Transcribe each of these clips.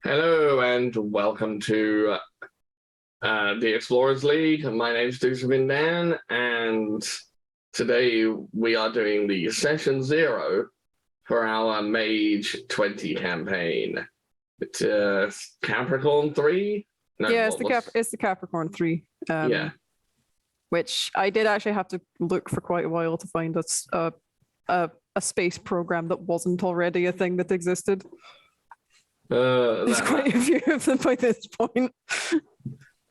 Hello and welcome to the Explorers League. My name's Dan, and today we are doing the Session Zero for our Mage 20 campaign. It's Capricorn 3? No, Yeah, it's the Capricorn 3. Yeah. Which I did actually have to look for quite a while to find a space program that wasn't already a thing that existed. There's quite a few of them by this point.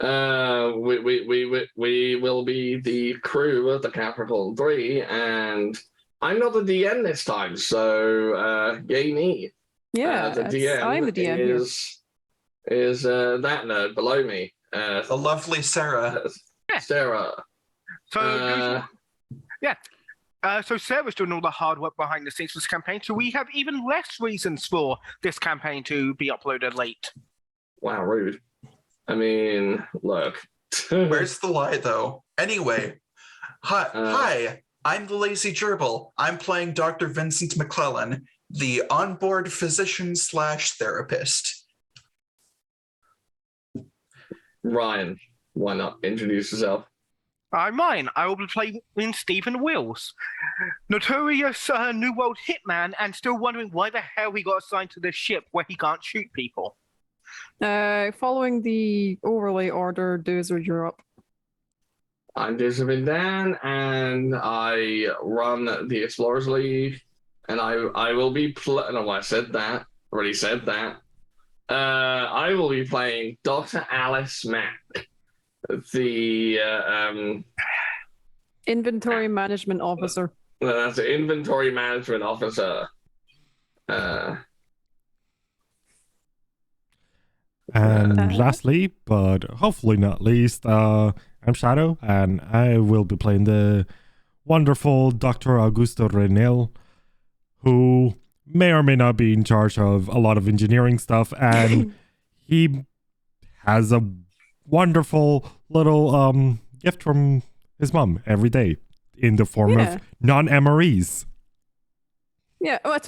We will be the crew of the Capricorn 3, and I'm not the DM this time, so yay me. Yeah, the DM I'm the DM is that nerd below me. The lovely Sarah. Sarah. So Sarah's doing all the hard work behind the scenes for this campaign, so we have even less reasons for this campaign to be uploaded late. Wow, rude. I mean, look. Where's the lie, though? Anyway, hi, I'm the Lazy Gerbil. I'm playing Dr. Vincent McClellan, the onboard physician/therapist. Ryan, why not introduce yourself? I'm mine. I will be playing Stephen Wills, notorious New World hitman, and still wondering why the hell he got assigned to this ship where he can't shoot people. Following the overlay order, Dozer, you're up. I'm Dan, and I run the Explorers League, and I will be no, I said that. Already said that. I will be playing Dr. Alice Mack, the Inventory Management Officer. That's the Inventory Management Officer. And lastly, but hopefully not least, I'm Shadow, and I will be playing the wonderful Dr. Augusto Renel, who may or may not be in charge of a lot of engineering stuff, and he has a wonderful little gift from his mom every day in the form of non-MREs. Yeah, well,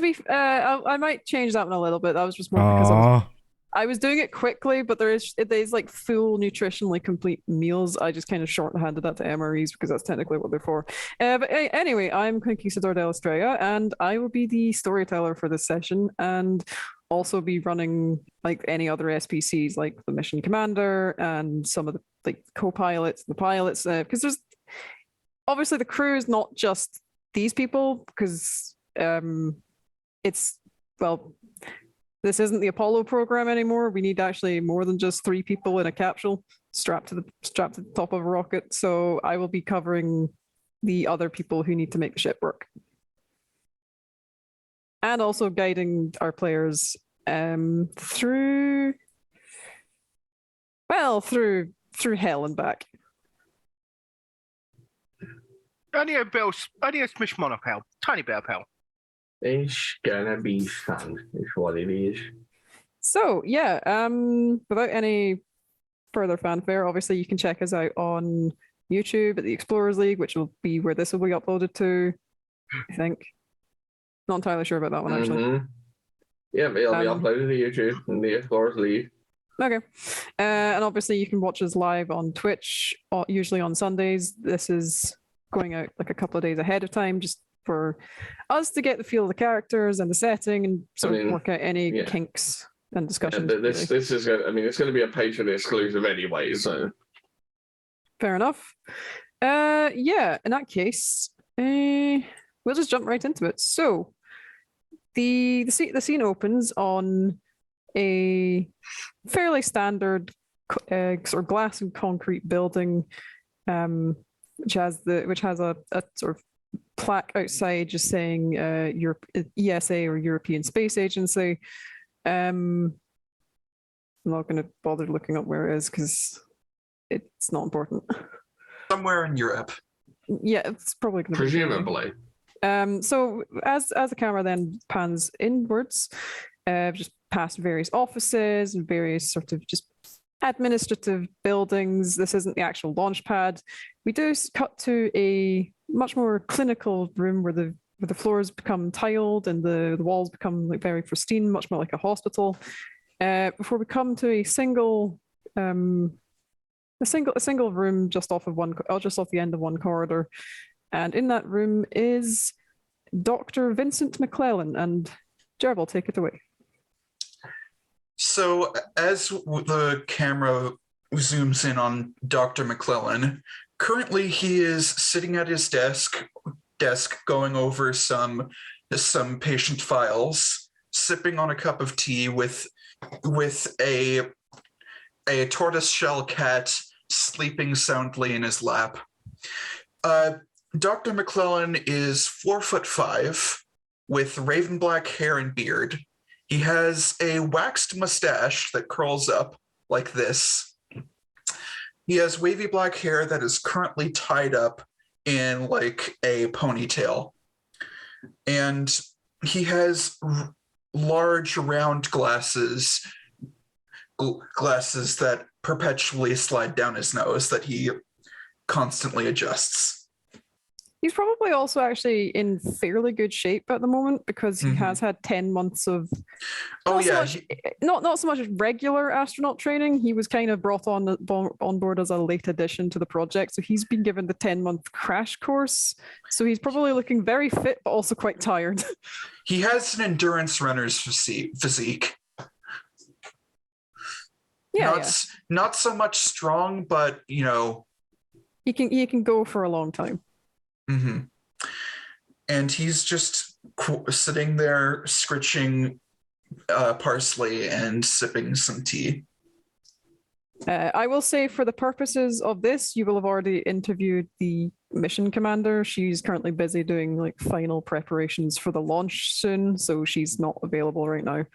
I might change that one a little bit. That was just more because I was doing it quickly, but there's like full nutritionally complete meals. I just kind of shorthanded that to MREs because that's technically what they're for. But anyway, I'm Conquistador de Estrella, and I will be the storyteller for this session, and also be running like any other SPCs, like the mission commander and some of the like co-pilots, the pilots, because there's obviously the crew is not just these people, because this isn't the Apollo program anymore. We need actually more than just 3 people in a capsule strapped to the top of a rocket. So I will be covering the other people who need to make the ship work, and also guiding our players through hell and back. Only a smish mon of hell, tiny bit of hell. It's gonna be fun, is what it is. So yeah, without any further fanfare, obviously you can check us out on YouTube at the Explorers League, which will be where this will be uploaded to, I think. Not entirely sure about that one, actually. Yeah, but it'll be uploaded to YouTube in the Explorers League. Okay. And obviously you can watch us live on Twitch, usually on Sundays. This is going out like a couple of days ahead of time, just for us to get the feel of the characters and the setting, and sort of work out any kinks and discussions. This is, it's going to be a Patreon exclusive anyway, so. Fair enough. Yeah, in that case, we'll just jump right into it. So, the scene opens on a fairly standard sort of glass and concrete building, which has a sort of plaque outside just saying ESA, or European Space Agency. I'm not going to bother looking up where it is because it's not important. Somewhere in Europe. Yeah, it's probably going to presumably. So as the camera then pans inwards, just past various offices and various sort of just administrative buildings. This isn't the actual launch pad. We do cut to a much more clinical room where the floors become tiled and the walls become like very pristine, much more like a hospital. before we come to a single room just off the end of one corridor, and in that room is Dr. Vincent McClellan. And Gerbil, take it away. So as the camera zooms in on Dr. McClellan, currently he is sitting at his desk going over some patient files, sipping on a cup of tea with a tortoiseshell cat sleeping soundly in his lap. Dr. McClellan is 4'5", with raven black hair and beard. He has a waxed mustache that curls up like this. He has wavy black hair that is currently tied up in like a ponytail. And he has large round glasses that perpetually slide down his nose that he constantly adjusts. He's probably also actually in fairly good shape at the moment because he has had 10 months of not so much regular astronaut training. He was kind of brought on board as a late addition to the project. So he's been given the 10-month crash course. So he's probably looking very fit, but also quite tired. He has an endurance runner's physique. Not so much strong, but you know, he can go for a long time. Mm-hmm. And he's just sitting there scritching parsley and sipping some tea. I will say, for the purposes of this, you will have already interviewed the mission commander. She's currently busy doing like final preparations for the launch soon, so she's not available right now.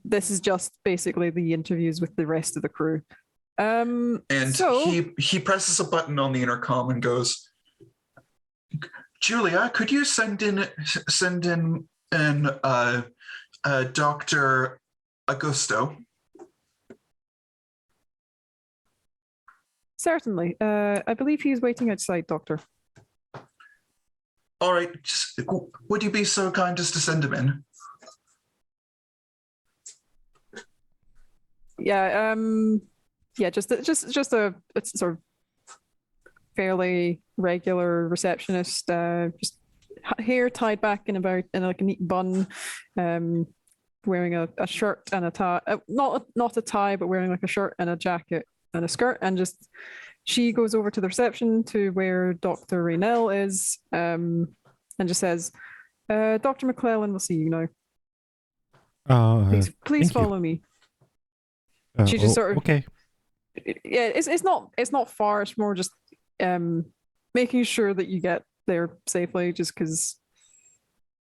This is just basically the interviews with the rest of the crew. And he presses a button on the intercom and goes, Julia, could you send in Dr. Augusto? Certainly. I believe he's waiting outside, Doctor. All right. Would you be so kind as to send him in? Yeah. Just a sort of fairly regular receptionist, just hair tied back in like a neat bun, wearing a shirt and a tie, not a tie, but wearing like a shirt and a jacket and a skirt, and just she goes over to the reception to where Dr. Raynell is, and just says, Dr. McClellan will see you now. Please follow me. She just sort of okay. Yeah, it's not far. It's more just making sure that you get there safely, just because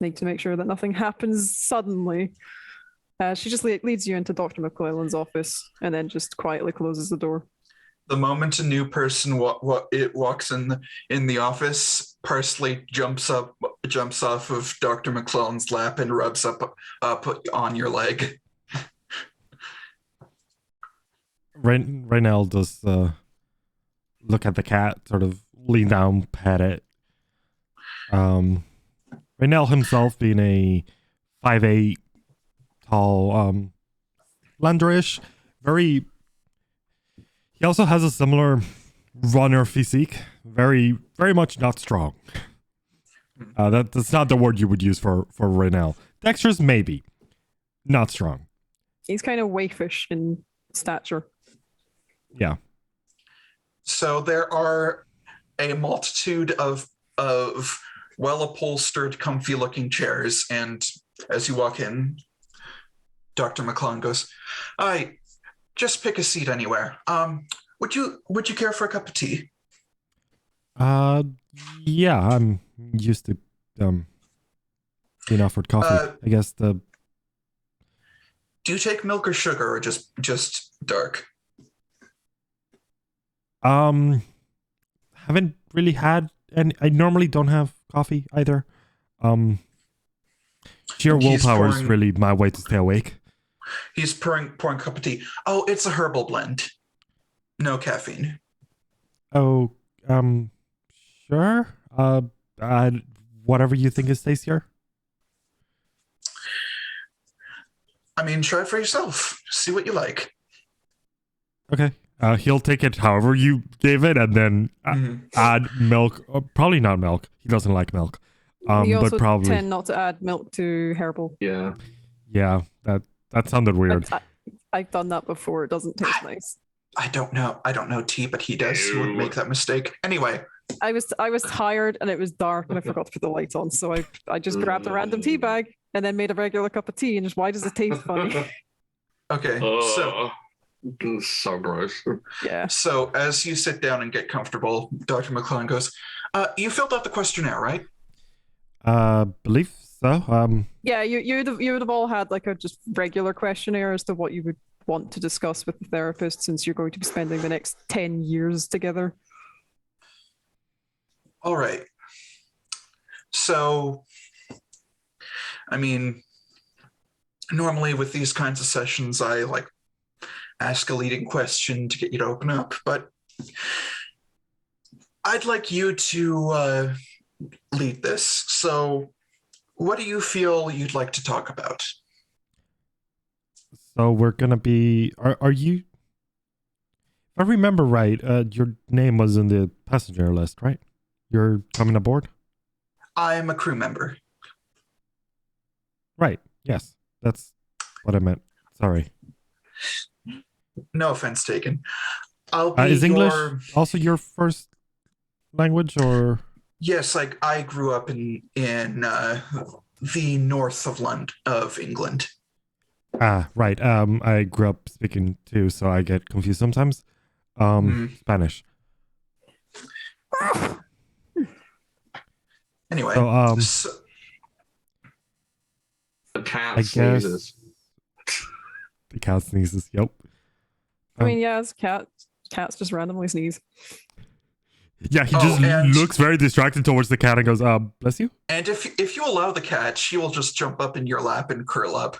need to make sure that nothing happens suddenly. She just leads you into Dr. McClellan's office and then just quietly closes the door. The moment a new person walks in the office, Parsley jumps off of Dr. McClellan's lap and rubs up on your leg. Raynell does look at the cat, sort of lean down, pet it. Raynell himself being a 5'8" tall Landerish, he also has a similar runner physique, very much not strong. That's not the word you would use for Raynell. Dexterous, maybe, not strong. He's kind of waifish in stature. Yeah. So there are a multitude of well-upholstered, comfy-looking chairs, and as you walk in, Dr. McClellan goes, just pick a seat anywhere. Would you care for a cup of tea? Yeah, I'm used to being offered coffee. I guess Do you take milk or sugar, or just dark? Haven't really had, and I normally don't have coffee either. Sheer willpower is really my way to stay awake. He's pouring a cup of tea. Oh, it's a herbal blend. No caffeine. Oh, sure. Whatever you think is tastier. I mean, try it for yourself. See what you like. Okay. He'll take it however you gave it, and then add milk. Probably not milk. He doesn't like milk. You also But probably. tend not to add milk to herbal. Yeah. Yeah, that sounded weird. I've done that before. It doesn't taste nice. I don't know tea, but he does. He would make that mistake. Anyway. I was tired and it was dark and I forgot to put the lights on, so I just grabbed a random tea bag and then made a regular cup of tea. And just, why does it taste funny? Okay, so gross. Yeah. So as you sit down and get comfortable, Dr. McClellan goes, you filled out the questionnaire, right? Believe so. Yeah, you would have all had like a just regular questionnaire as to what you would want to discuss with the therapist, since you're going to be spending the next 10 years together. All right. So, I mean, normally with these kinds of sessions, I like ask a leading question to get you to open up, but I'd like you to lead this. So, what do you feel you'd like to talk about? So we're gonna be. Are you? If I remember right, your name was in the passenger list, right? You're coming aboard? I'm a crew member. Right. Yes. That's what I meant. Sorry. No offense taken. I'll be is English also your first language, or? Yes, like I grew up in the north of London, of England. Right. I grew up speaking too, so I get confused sometimes. Spanish. Anyway, so, the cat sneezes. The cat sneezes. Yep. I mean, yeah, it's cats just randomly sneeze. Yeah, he just looks very distracted towards the cat and goes, bless you. And if you allow the cat, she will just jump up in your lap and curl up.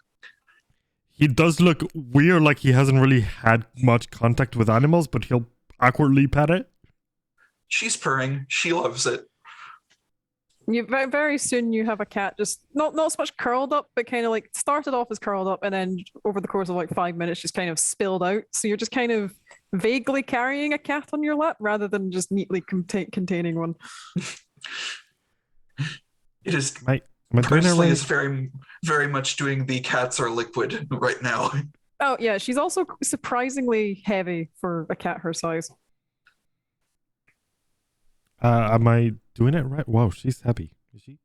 He does look weird, like he hasn't really had much contact with animals, but he'll awkwardly pet it. She's purring. She loves it. Very, very soon you have a cat just not so much curled up, but kind of like started off as curled up and then over the course of like 5 minutes just kind of spilled out. So you're just kind of vaguely carrying a cat on your lap rather than just neatly containing one. It is. Presley is very, very much doing the cats are liquid right now. Oh yeah, she's also surprisingly heavy for a cat her size. Am I doing it right? Whoa, she's heavy. Is she?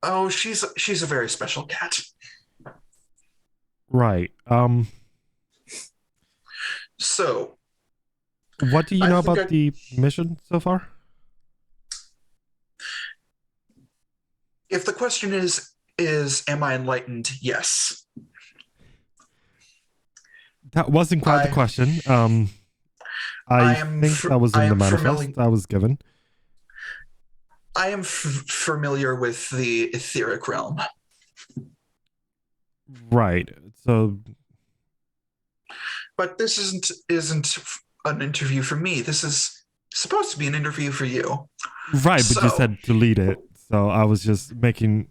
Oh, she's a very special cat. Right. So, what do you know about the mission so far? If the question is am I enlightened? Yes. That wasn't quite the question. I think that was in the manifest that was given. I am familiar with the etheric realm. Right. So, but this isn't an interview for me. This is supposed to be an interview for you. Right, but you said to lead it. So I was just making,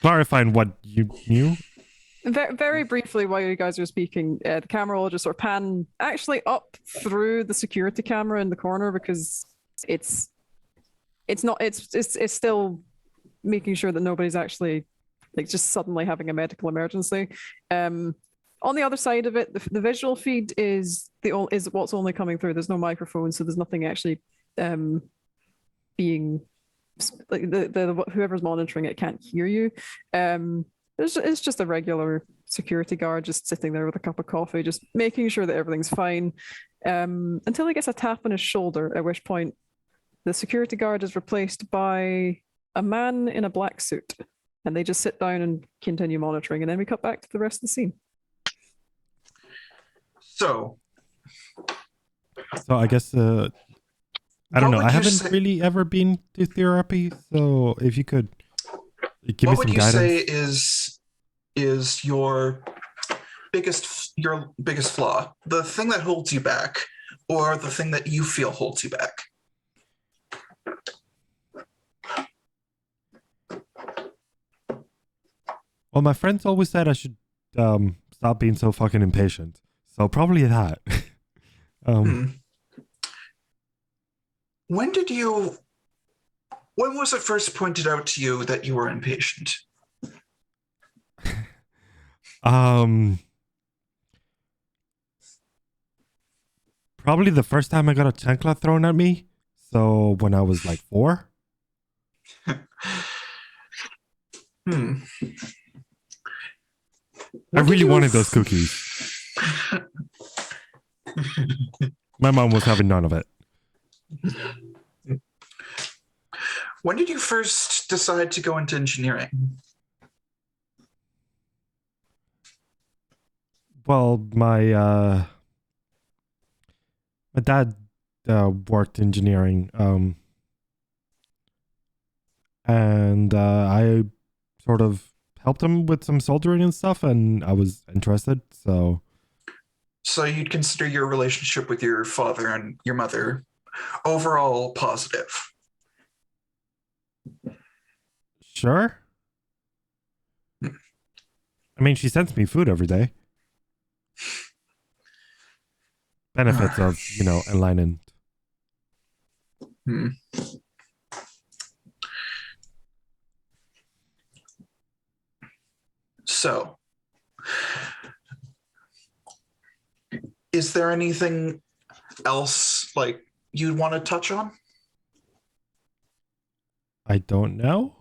clarifying what you knew. Very, very briefly, while you guys are speaking, the camera will just sort of pan actually up through the security camera in the corner because it's still making sure that nobody's actually like just suddenly having a medical emergency. On the other side of it, the visual feed is what's only coming through. There's no microphone, so there's nothing actually being like the whoever's monitoring it can't hear you. It's just a regular security guard just sitting there with a cup of coffee, just making sure that everything's fine, until he gets a tap on his shoulder, at which point the security guard is replaced by a man in a black suit, and they just sit down and continue monitoring, and then we cut back to the rest of the scene. So I guess I don't know. I haven't really ever been to therapy, so if you could give me some guidance. What would you say is your biggest flaw? The thing that holds you back, or the thing that you feel holds you back? Well, my friends always said I should stop being so fucking impatient. So probably that. Hmm. When was it first pointed out to you that you were impatient? Probably the first time I got a chancla thrown at me. So when I was like 4. Hmm. I really wanted those cookies. My mom was having none of it. When did you first decide to go into engineering? Well, my dad worked engineering, and I sort of helped him with some soldering and stuff, and I was interested. So You'd consider your relationship with your father and your mother overall positive? sure. I mean, she sends me food every day. Benefits of, enlightenment. Hmm. So, is there anything else like you'd want to touch on? I don't know.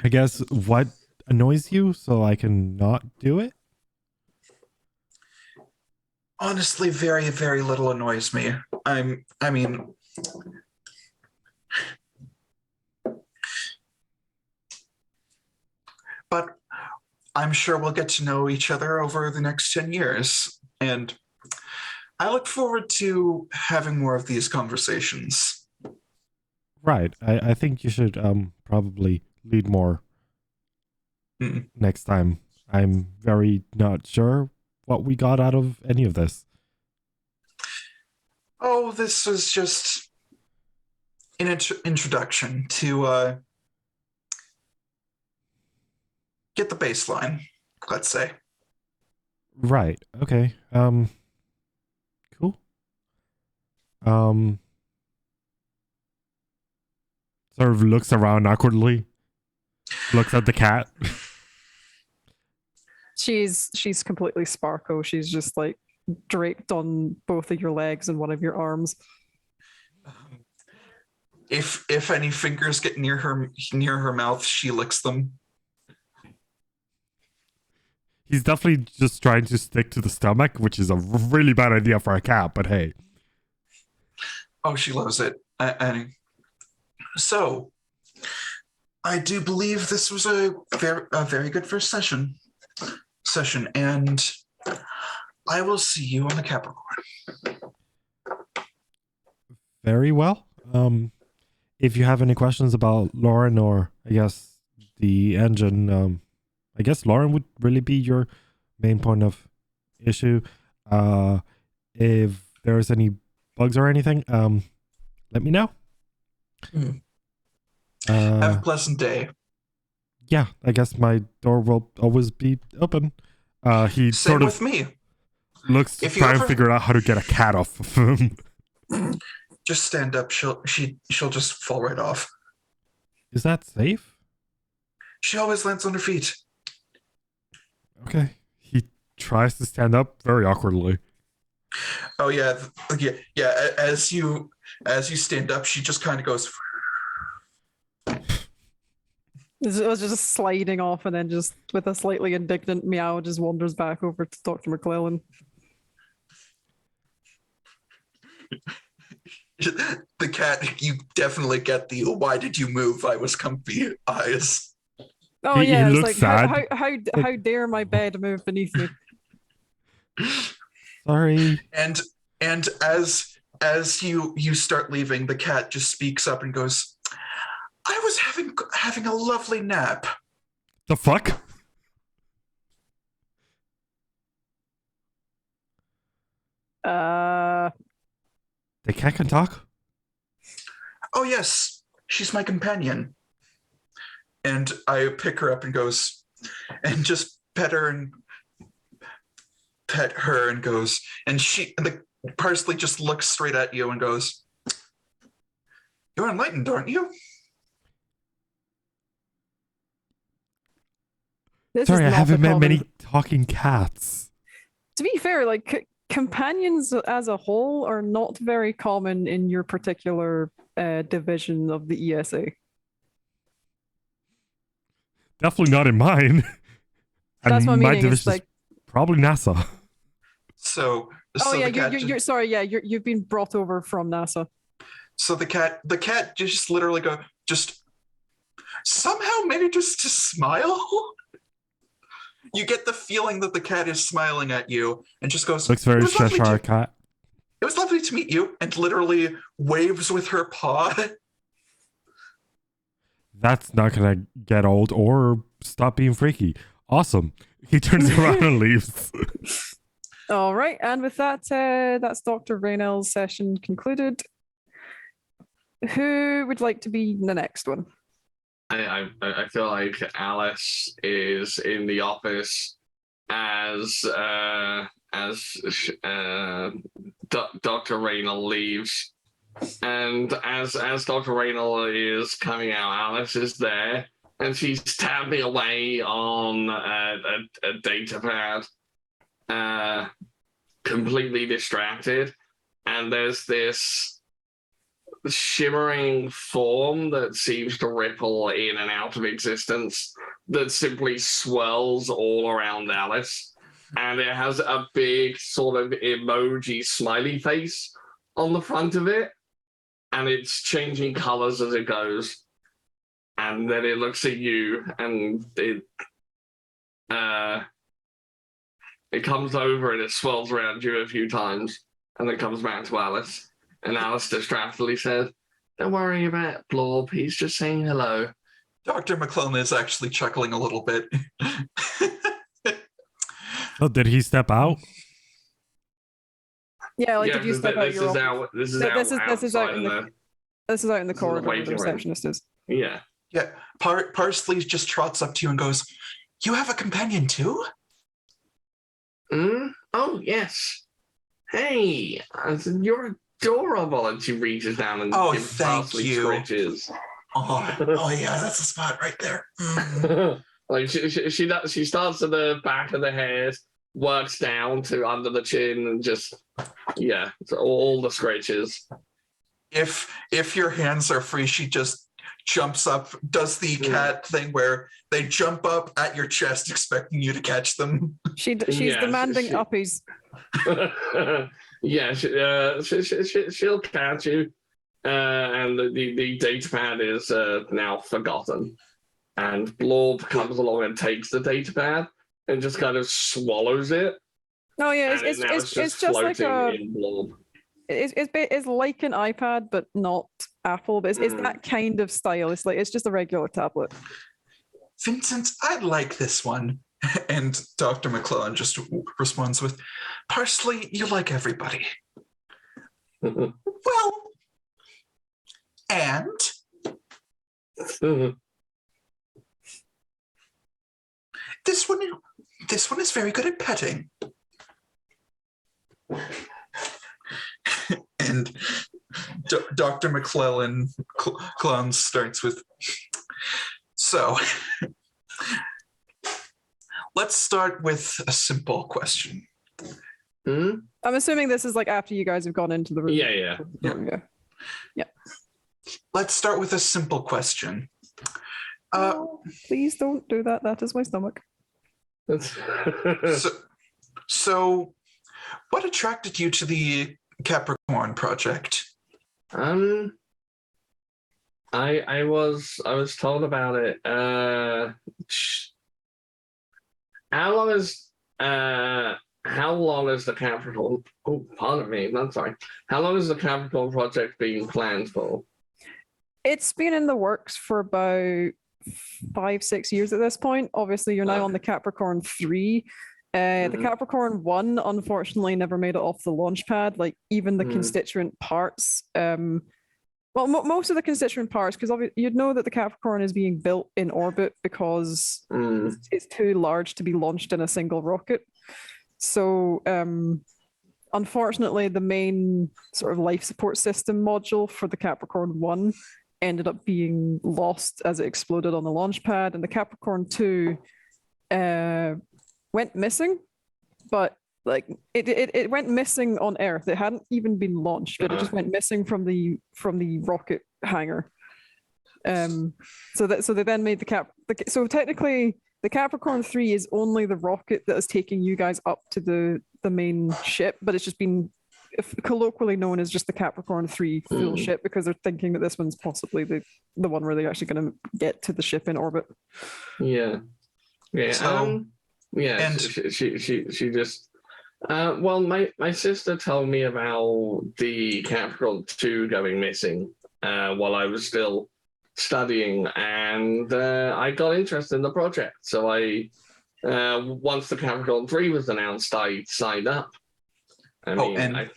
I guess what annoys you so I can not do it? Honestly, very, very little annoys me. I mean, but I'm sure we'll get to know each other over the next 10 years. And I look forward to having more of these conversations. Right. I think you should probably lead more next time. I'm very not sure what we got out of any of this. Oh, this was just an introduction to get the baseline, let's say. Right. Okay. Cool. Sort of looks around awkwardly. Looks at the cat. She's completely Sparkle. She's just like draped on both of your legs and one of your arms. If any fingers get near her mouth, she licks them. He's definitely just trying to stick to the stomach, which is a really bad idea for a cat, but hey. Oh, she loves it. So, I do believe this was a very good first session, and I will see you on the Capricorn. Very well. If you have any questions about Lauren or I guess the engine, I guess Lauren would really be your main point of issue. If there's any bugs or anything, let me know. Have a pleasant day. Yeah, I guess my door will always be open. He Same sort of with me. looks to try and figure out how to get a cat off of him. Just stand up. She'll just fall right off. Is that safe? She always lands on her feet. Okay. He tries to stand up very awkwardly. Oh yeah. As you stand up, she just kind of goes. It was just sliding off, and then just with a slightly indignant meow, just wanders back over to Dr. McClellan. The cat, you definitely get the "why did you move? I was comfy" eyes. Oh He yeah, it's looks like sad. how dare my bed move beneath me? Sorry. And as you start leaving, the cat just speaks up and goes, "I was having a lovely nap." The fuck? The cat can talk? Oh yes, she's my companion. And I pick her up and goes, and just pet her and pet her and goes, and the Parsley just looks straight at you and goes, "You're enlightened, aren't you?" This Sorry, I is not haven't the met many common- talking cats. To be fair, like companions as a whole are not very common in your particular division of the ESA. Definitely not in mine. And That's my my meaning. It's division is like, probably NASA. So, oh so yeah, the cat you're sorry, yeah, you've been brought over from NASA. so the cat just literally just somehow manages to smile. You get the feeling that the cat is smiling at you and just goes, Looks very "It was lovely Cheshire to- cat. It was lovely to meet you," and literally waves with her paw. That's not gonna get old or stop being freaky. Awesome. He turns around and leaves. All right, and with that, that's Dr. Raynell's session concluded. Who would like to be the next one? I feel like Alice is in the office as Dr. Raynell leaves, and as Dr. Raynell is coming out, Alice is there, and she's tapping away on a data pad, completely distracted, and there's this shimmering form that seems to ripple in and out of existence that simply swirls all around Alice, and it has a big sort of emoji smiley face on the front of it, and it's changing colors as it goes, and then it looks at you, and it comes over and it swirls around you a few times, and then comes back to Alice. And Alice distractedly said, "Don't worry about Blorb, he's just saying hello." Dr. McClellan is actually chuckling a little bit. Oh, did he step out? Yeah, like Yeah, did you step out your office? this is out in the outside this is out in the This is the corridor where waiting the room. receptionist is. Yeah. Yeah, Parsley just trots up to you and goes, "You have a companion too?" Oh, yes. Hey, you're adorable. And she reaches down and Oh, gives thank Parsley you. scritches. Oh yeah, that's a spot right there. Mm. Like she starts at the back of the head, works down to under the chin, and just so all the scratches. If your hands are free, she just jumps up, does the cat thing where they jump up at your chest, expecting you to catch them. She's Yeah, demanding she- uppies. Yeah, she'll catch you, and the data pad is now forgotten. And Blorb comes along and takes the data pad and just kind of swallows it. No, yeah, And now it's just like floating a in Blorb. it's like an iPad, but not Apple. But it's that kind of style. It's just a regular tablet. Vincent, I like this one. And Dr. McClellan just responds with, "Parsley, you like everybody." Well, and this one is very good at petting. And Dr. McClellan clown starts with, "So let's start with a simple question." I'm assuming this is like after you guys have gone into the room. Yeah. Let's start with a simple question. No, please don't do that. That is my stomach. So what attracted you to the Capricorn project? I was told about it. How long is the Capricorn? Oh, pardon me. I'm sorry. How long has the Capricorn project been planned for? It's been in the works for about 5-6 years at this point. Obviously, you're now on the Capricorn 3. The Capricorn 1, unfortunately, never made it off the launch pad. Like even the constituent parts Well, most of the constituent parts, because you'd know that the Capricorn is being built in orbit because it's too large to be launched in a single rocket. So, unfortunately, the main sort of life support system module for the Capricorn 1 ended up being lost as it exploded on the launch pad, and the Capricorn 2 went missing, but like it went missing on Earth. It hadn't even been launched, but it just went missing from the rocket hangar. So they then made so technically the Capricorn 3 is only the rocket that is taking you guys up to the main ship, but it's just been colloquially known as just the Capricorn 3 full ship, because they're thinking that this one's possibly the one where they're actually going to get to the ship in orbit. Yeah. So, and she just well, my sister told me about the Capricorn 2 going missing while I was still studying, and I got interested in the project. So I once the Capricorn 3 was announced, I signed up. I mean, I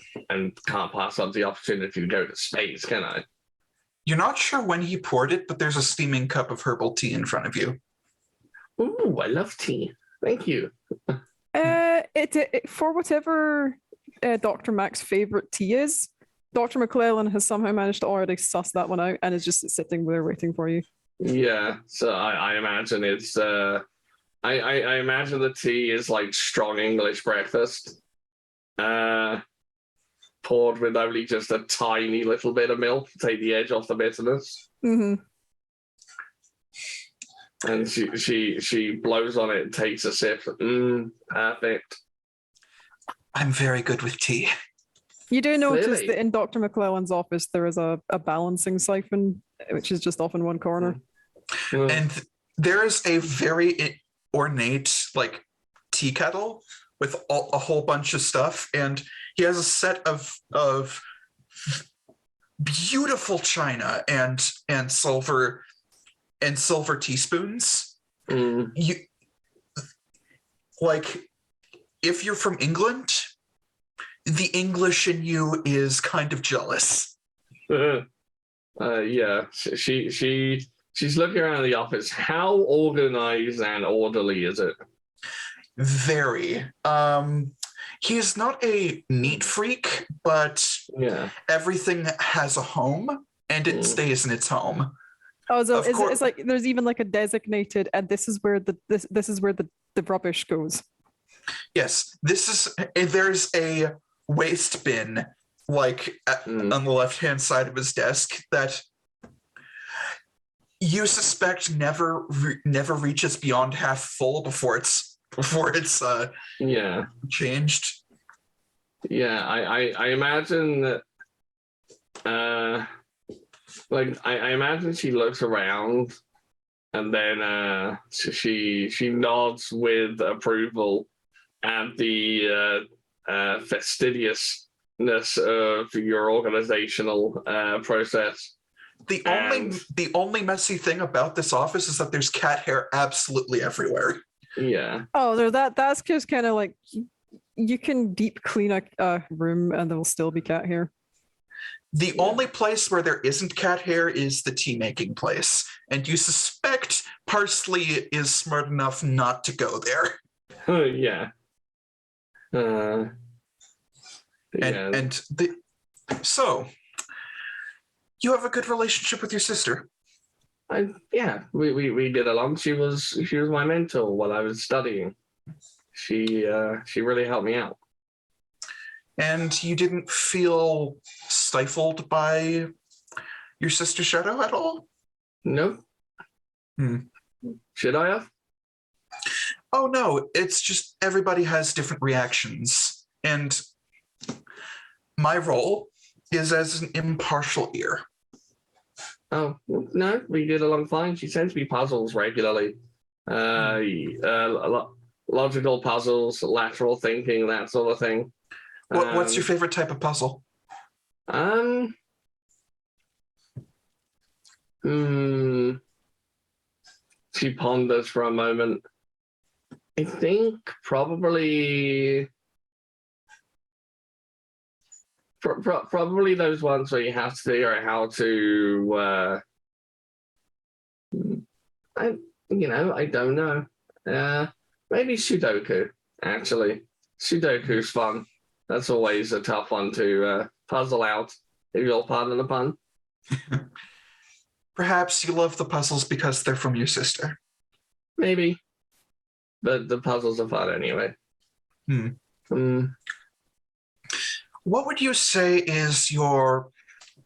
can't pass up the opportunity to go to space, can I? You're not sure when he poured it, but there's a steaming cup of herbal tea in front of you. Ooh, I love tea. Thank you. For whatever Dr. Mac's favorite tea is, Dr. McClellan has somehow managed to already suss that one out and is just sitting there waiting for you. Yeah, so I imagine it's I imagine the tea is like strong English breakfast, poured with only just a tiny little bit of milk to take the edge off the bitterness. Mm-hmm. And she blows on it and takes a sip. Perfect. I'm very good with tea. You do notice Clearly. that in Dr. McClellan's office there is a balancing siphon, which is just off in one corner. And there is a very ornate like tea kettle with a whole bunch of stuff, and he has a set of beautiful china and silver teaspoons. You like, if you're from England, the English in you is kind of jealous. Yeah, she's looking around the office. How organized and orderly is it? Very. He is not a neat freak, but Yeah. everything has a home and it stays in its home. Oh, so Of course- it's like there's even like a designated, and this is where the rubbish goes. Yes, there's a waste bin like on the left-hand side of his desk that you suspect never reaches beyond half full before it's Yeah. changed. Yeah, I imagine that I imagine she looks around and then she nods with approval at the fastidiousness of your organizational process. The only messy thing about this office is that there's cat hair absolutely everywhere. Yeah. Oh, that's just kind of like you can deep clean a room and there will still be cat hair. The only place where there isn't cat hair is the tea making place, and you suspect Parsley is smart enough not to go there. Yeah. So you have a good relationship with your sister. Yeah, we did along. She was my mentor while I was studying. She really helped me out. And you didn't feel stifled by your sister's shadow at all? Nope. Should I have? Oh no, it's just everybody has different reactions. And my role is as an impartial ear. Oh no, we get along fine. She sends me puzzles regularly. Logical puzzles, lateral thinking, that sort of thing. What's your favorite type of puzzle? She ponders for a moment. I think probably Probably those ones where you have to figure out how to. I don't know. Maybe Sudoku. Actually, Sudoku's fun. That's always a tough one to puzzle out. If you'll pardon the pun. Perhaps you love the puzzles because they're from your sister. Maybe, but the puzzles are fun anyway. What would you say is your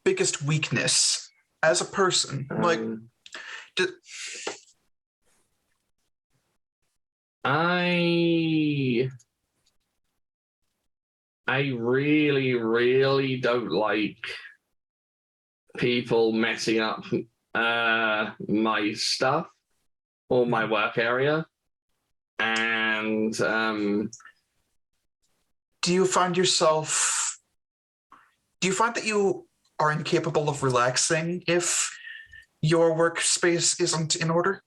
biggest weakness as a person? I really, really don't like people messing up my stuff or my work area. And do you find that you are incapable of relaxing if your workspace isn't in order?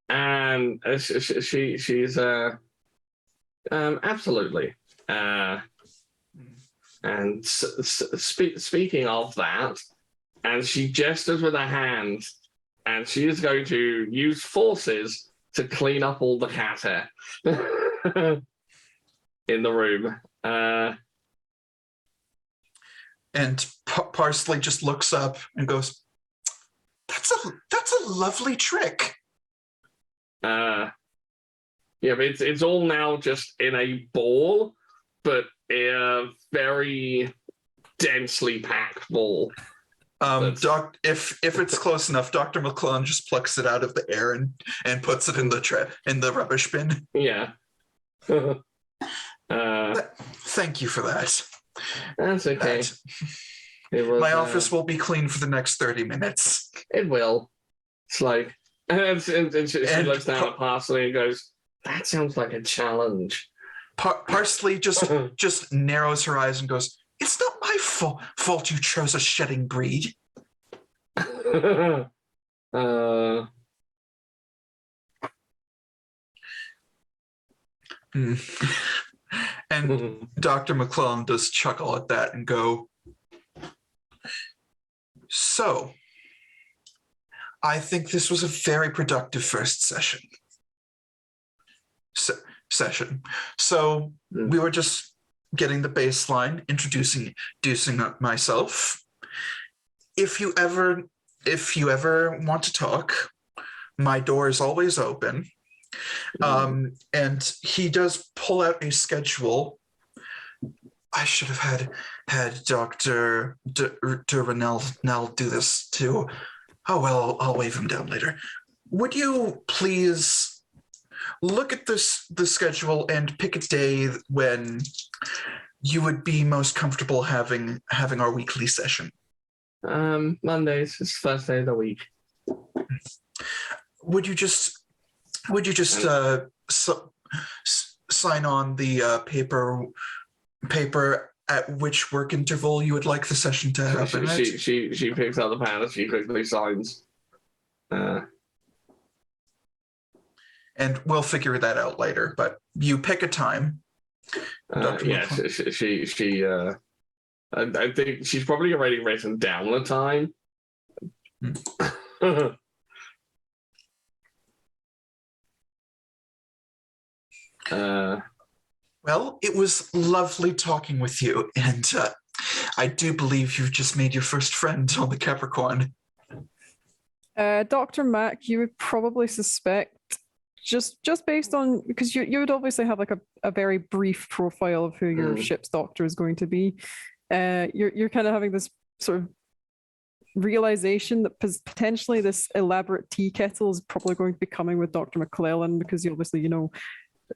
And she's absolutely. And speaking of that, and she gestures with her hand, and she is going to use forces to clean up all the cat hair in the room. And Parsley just looks up and goes, "That's a lovely trick." Yeah, but it's all now just in a ball, but a very densely packed ball. If it's close enough, Dr. McClellan just plucks it out of the air and puts it in the rubbish bin. Yeah. Thank you for that. That's okay. My office will be clean for the next 30 minutes. It will. It's like, and she looks down at Parsley and goes, "That sounds like a challenge." Parsley just narrows her eyes and goes, "It's not my fault you chose a shedding breed." And Dr. McClellan does chuckle at that and go, "So, I think this was a very productive first session. So we were just getting the baseline, introducing myself. If you ever want to talk, my door is always open." And he does pull out a schedule. I should have had Dr. Duranel do this too. Oh, well, I'll wave him down later. Would you please look at the schedule and pick a day when you would be most comfortable having our weekly session? Mondays. It's the first day of the week. Would you just sign on the paper at which work interval you would like the session to happen? She picks out the pen and she quickly signs. And we'll figure that out later. But you pick a time. Yeah, she I think she's probably already written down the time. Well, it was lovely talking with you, and I do believe you've just made your first friend on the Capricorn. Dr. Mac, you would probably suspect, just based on, because you would obviously have like a very brief profile of who your ship's doctor is going to be. You're kind of having this sort of realization that potentially this elaborate tea kettle is probably going to be coming with Dr. McClellan, because you obviously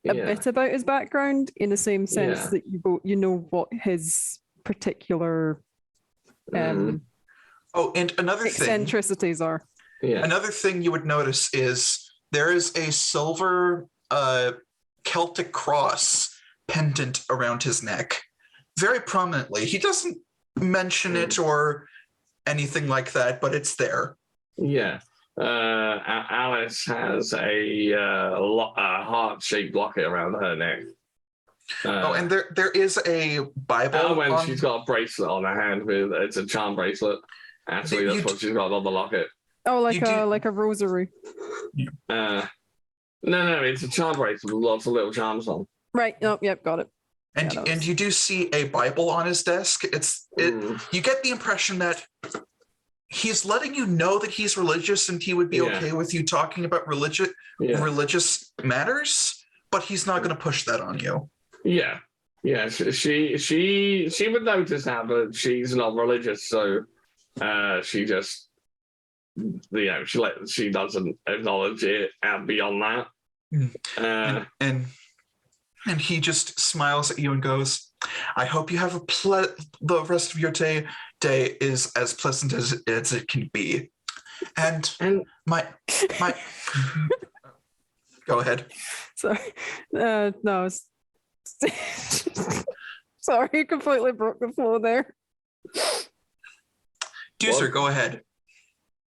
a bit about his background, in the same sense that you know what his particular and another eccentricities are. Yeah. Another thing you would notice is there is a silver Celtic cross pendant around his neck, very prominently. He doesn't mention it or anything like that, but it's there. Yeah. Alice has a heart-shaped locket around her neck. And there is a Bible. When she's got a bracelet on her hand with it's a charm bracelet. Actually, that's what she's got on the locket. Oh, like a rosary. No, it's a charm bracelet with lots of little charms on. Right. Oh, yep, got it. And you do see a Bible on his desk. You get the impression that he's letting you know that he's religious and he would be okay with you talking about religious matters, but he's not going to push that on you. Yeah. She would notice that, but she's not religious, so she just she doesn't acknowledge it and beyond that. And he just smiles at you and goes, I hope you have the rest of your day is as pleasant as it can be. And my go ahead. Sorry. No, sorry, completely broke the flow there. Deucer, go ahead.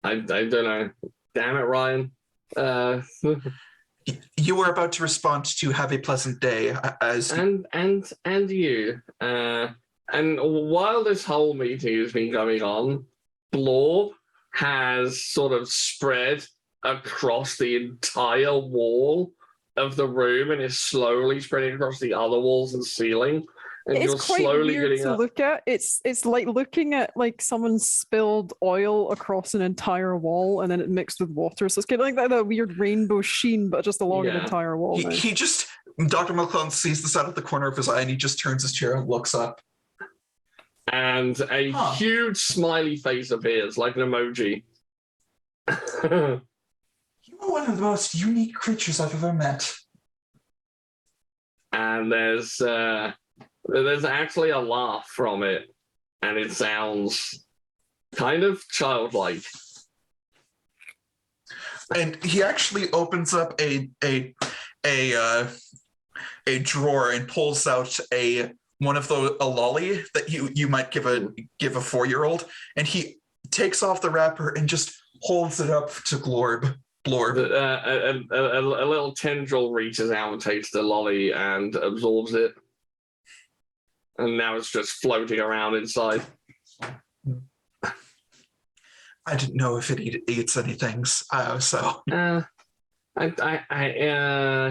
I don't know. Damn it, Ryan. You were about to respond to have a pleasant day as and you. And while this whole meeting has been going on, Blorb has sort of spread across the entire wall of the room and is slowly spreading across the other walls and ceiling. And it's you're quite slowly weird getting to up. look at. It's like looking at like someone spilled oil across an entire wall and then it mixed with water. So it's kind of like that weird rainbow sheen, but just along an entire wall. He just Dr. McClellan sees this out of the corner of his eye and he just turns his chair and looks up. And a huge smiley face appears, like an emoji. You are one of the most unique creatures I've ever met. And there's actually a laugh from it, and it sounds kind of childlike. And he actually opens up a drawer and pulls out a lolly that you might give a 4-year-old, and he takes off the wrapper and just holds it up to Blorb. A little tendril reaches out and takes the lolly and absorbs it. And now it's just floating around inside. I didn't know if it eats anything, so.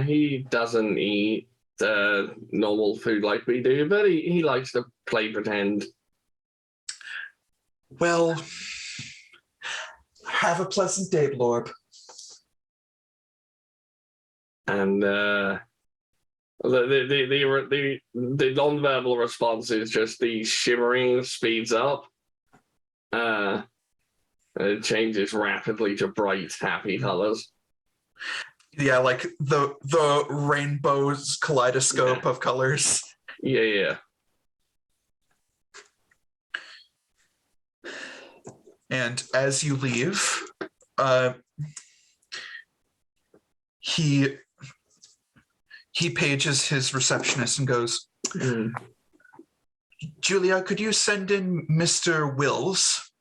He doesn't eat normal food like we do, but he likes to play pretend. Well, have a pleasant day, Blorb. And the non-verbal response is just the shimmering speeds up. It changes rapidly to bright, happy colors. Yeah, like the rainbow's kaleidoscope of colors. Yeah. And as you leave, he pages his receptionist and goes, Julia, could you send in Mr. Wills?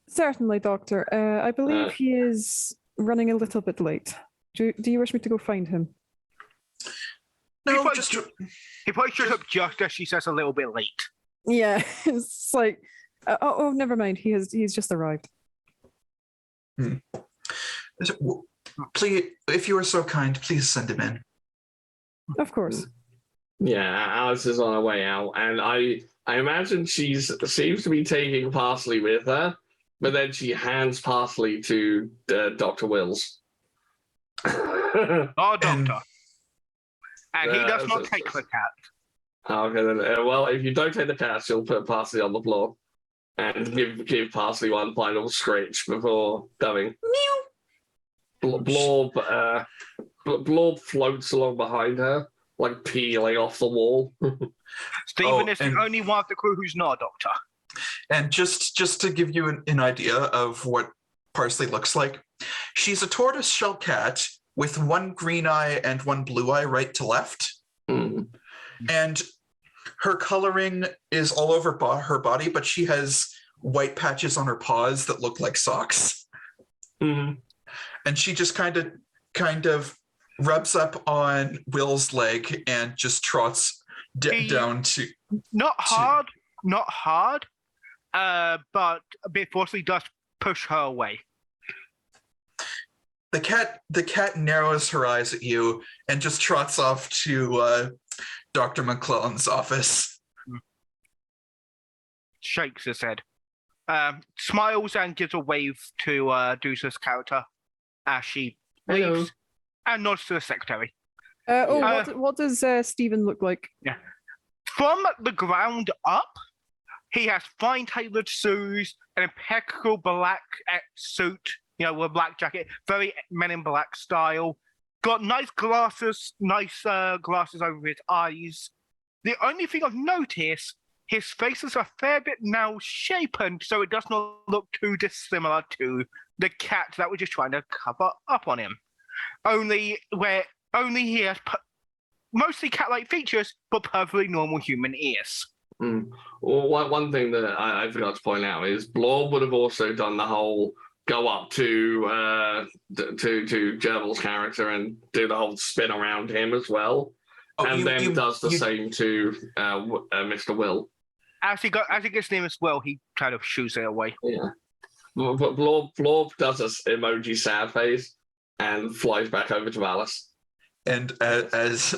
Certainly, Doctor. I believe he is running a little bit late. Do you wish me to go find him? No, he probably shows up just as she says a little bit late. Yeah, it's like, never mind. He's just arrived. Please, if you are so kind, please send him in. Of course. Yeah, Alice is on her way out, and I imagine she seems to be taking Parsley with her, but then she hands Parsley to Dr. Wills. Our doctor. And he does not take the cat. Okay, then. Well, if you don't take the cat, she'll put Parsley on the floor and give Parsley one final scratch before dubbing. Blorb floats along behind her, like peeling off the wall. Stephen is the only one of the crew who's not a doctor. And just to give you an idea of what Parsley looks like, she's a tortoiseshell cat with one green eye and one blue eye right to left. And her coloring is all over her body, but she has white patches on her paws that look like socks. And she just kind of rubs up on Will's leg and just trots down to. Not hard, but a bit forcefully does push her away. The cat narrows her eyes at you and just trots off to Dr. McClellan's office. Shakes his head. Smiles and gives a wave to Deuce's character as she Hello. leaves and nods to the secretary. What does Stephen look like? From the ground up, he has fine tailored shoes, an impeccable black suit, with a black jacket, very Men in Black style. Got nice glasses over his eyes. The only thing I've noticed, his face is a fair bit now shapen, so it does not look too dissimilar to the cat that was just trying to cover up on him. Only he has mostly cat-like features, but perfectly normal human ears. Well, one thing that I forgot to point out is Blorb would have also done the whole go up to Gerbil's character and do the whole spin around him as well, and then does the same to Mr. Will. As he gets near as well, he kind of shoots it away. Yeah, but Blorb does this emoji sad face and flies back over to Alice. And as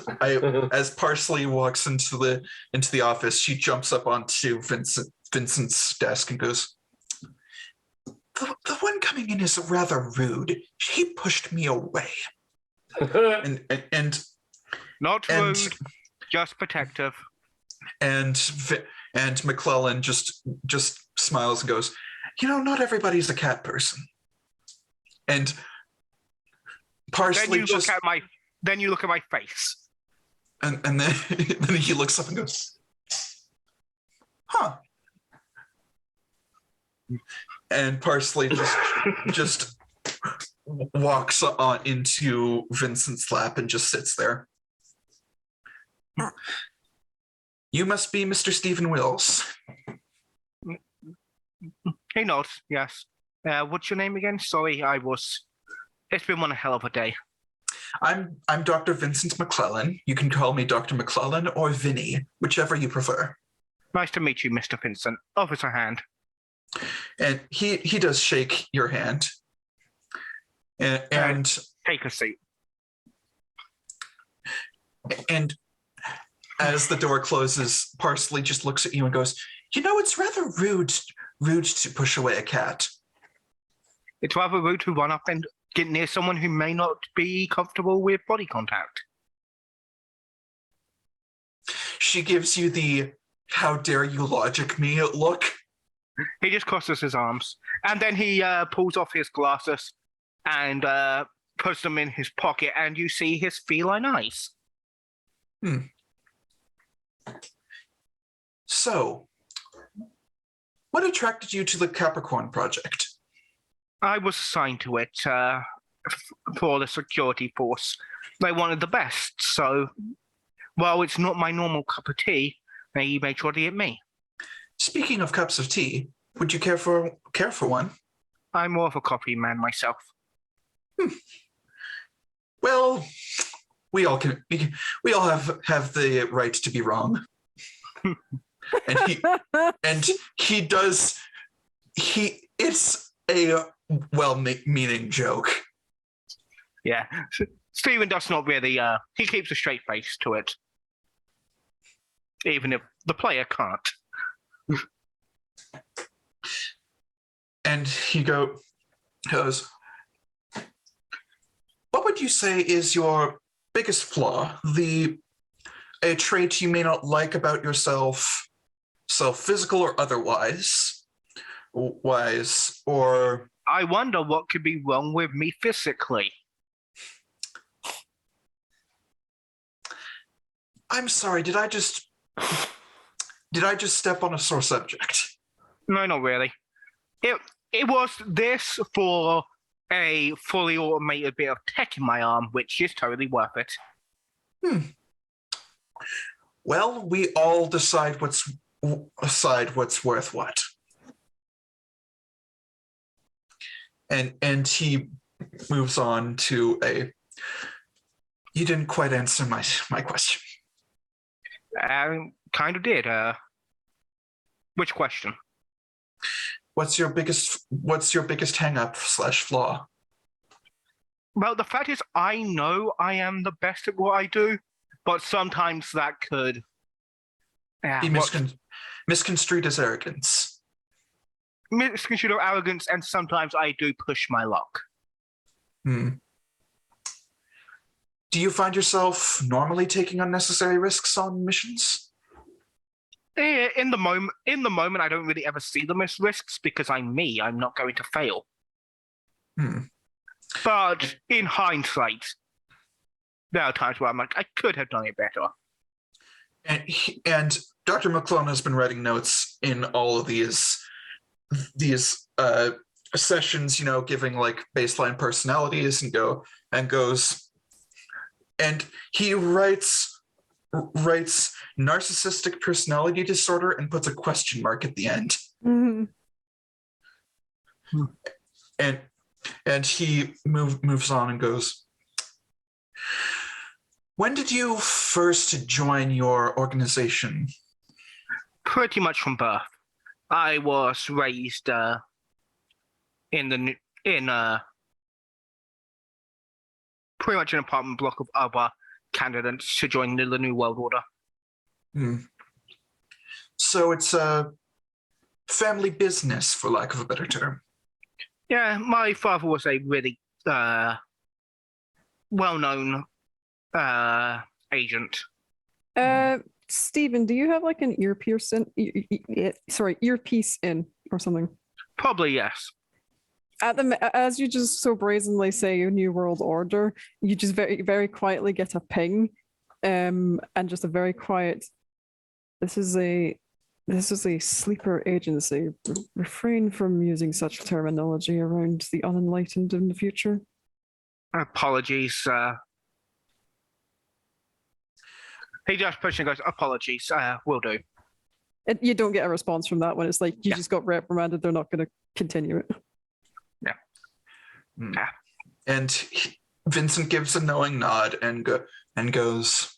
Parsley walks into the office, she jumps up onto Vincent's desk and goes, "The one coming in is rather rude. He pushed me away." and Not rude, just protective. And McClellan just smiles and goes, "Not everybody's a cat person." And Parsley Then you look at my face. And then he looks up and goes, "Huh." And Parsley just walks on into Vincent's lap and just sits there. "You must be Mr. Stephen Wills." He nods, yes. What's your name again? Sorry, it's been one hell of a day. I'm Dr. Vincent McClellan. You can call me Dr. McClellan or Vinny, whichever you prefer. Nice to meet you, Mr. Vincent. Offers a hand. And he does shake your hand. And take a seat. And as the door closes, Parsley just looks at you and goes, "It's rather rude to push away a cat." It's rather rude to run up and get near someone who may not be comfortable with body contact. She gives you the "how dare you logic me" look. He just crosses his arms. And then he pulls off his glasses and puts them in his pocket, and you see his feline eyes. So, what attracted you to the Capricorn project? I was assigned to it for the security force. They wanted the best, so while it's not my normal cup of tea, they made sure to get me. Speaking of cups of tea, would you care for one? I'm more of a coffee man myself. Well, we all have the right to be wrong. It's a well-meaning joke. Yeah. Stephen does not really, he keeps a straight face to it. Even if the player can't. And he goes, "What would you say is your biggest flaw? A trait you may not like about yourself, physical or otherwise, or..." I wonder what could be wrong with me physically. I'm sorry, did I just step on a sore subject? No, not really. It was this for a fully automated bit of tech in my arm, which is totally worth it. Well, we all decide what's worth what. And he moves on to You didn't quite answer my question. Kind of did. Which question? What's your biggest hang-up / flaw? Well, the fact is, I know I am the best at what I do, but sometimes that could Be misconstrued as arrogance. misconstrued as arrogance, and sometimes I do push my luck. Do you find yourself normally taking unnecessary risks on missions? In the moment, I don't really ever see them as risks because I'm me. I'm not going to fail. But in hindsight, there are times where I'm like, I could have done it better. And Dr. McClone has been writing notes in all of these sessions, giving like baseline personalities and goes, and he writes narcissistic personality disorder and puts a question mark at the end. And he moves on and goes, when did you first join your organization? Pretty much from birth. I was raised in pretty much an apartment block of other candidates to join the New World Order. So it's a family business, for lack of a better term. Yeah, my father was a really well-known agent. Stephen, do you have like an earpiece in or something? Probably yes. As you just so brazenly say New World Order, you just very, very quietly get a ping, and just a very quiet. This is a sleeper agency. Refrain from using such terminology around the unenlightened in the future. Apologies. He just pushes and goes, apologies, will do. You don't get a response from that one. It's like, you just got reprimanded. They're not going to continue it. Yeah. And Vincent gives a knowing nod and goes,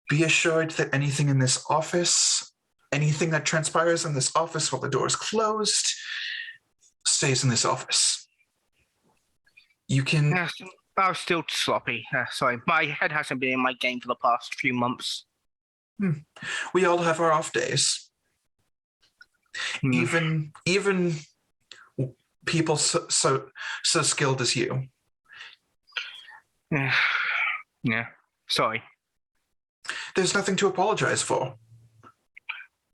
be assured that anything in this office, anything that transpires in this office while the door is closed, stays in this office. You can... Yes, I was still sloppy. Sorry, my head hasn't been in my game for the past few months. We all have our off days. Even people so skilled as you. Yeah, sorry. There's nothing to apologize for.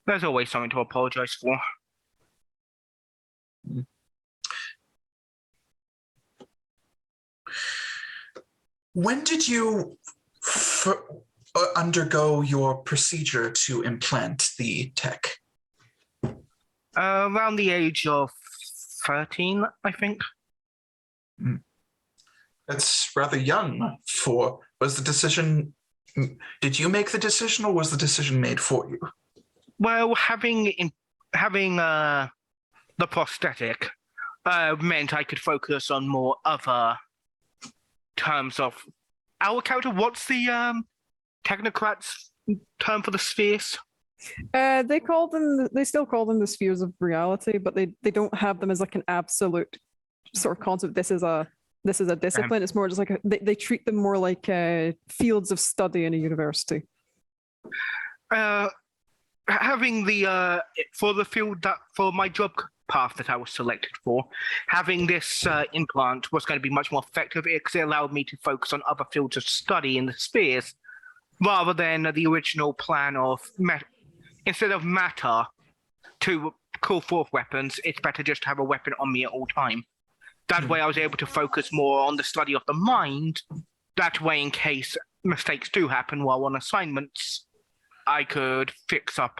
There's always something to apologize for. When did you undergo your procedure to implant the tech? Around the age of 13, I think. That's rather young for... Was the decision... Did you make the decision, or was the decision made for you? Well, having the prosthetic meant I could focus on more other terms of our character. What's the technocrats term for the spheres? They still call them the spheres of reality, but they don't have them as like an absolute sort of concept. This is a discipline. It's more just like they treat them more like fields of study in a university. Having the for the field for my job path that I was selected for, having this implant was going to be much more effective because it allowed me to focus on other fields of study in the spheres, rather than the original plan of instead of matter to call forth weapons. It's better just to have a weapon on me at all time. That way I was able to focus more on the study of the mind. That way, in case mistakes do happen while on assignments, I could fix up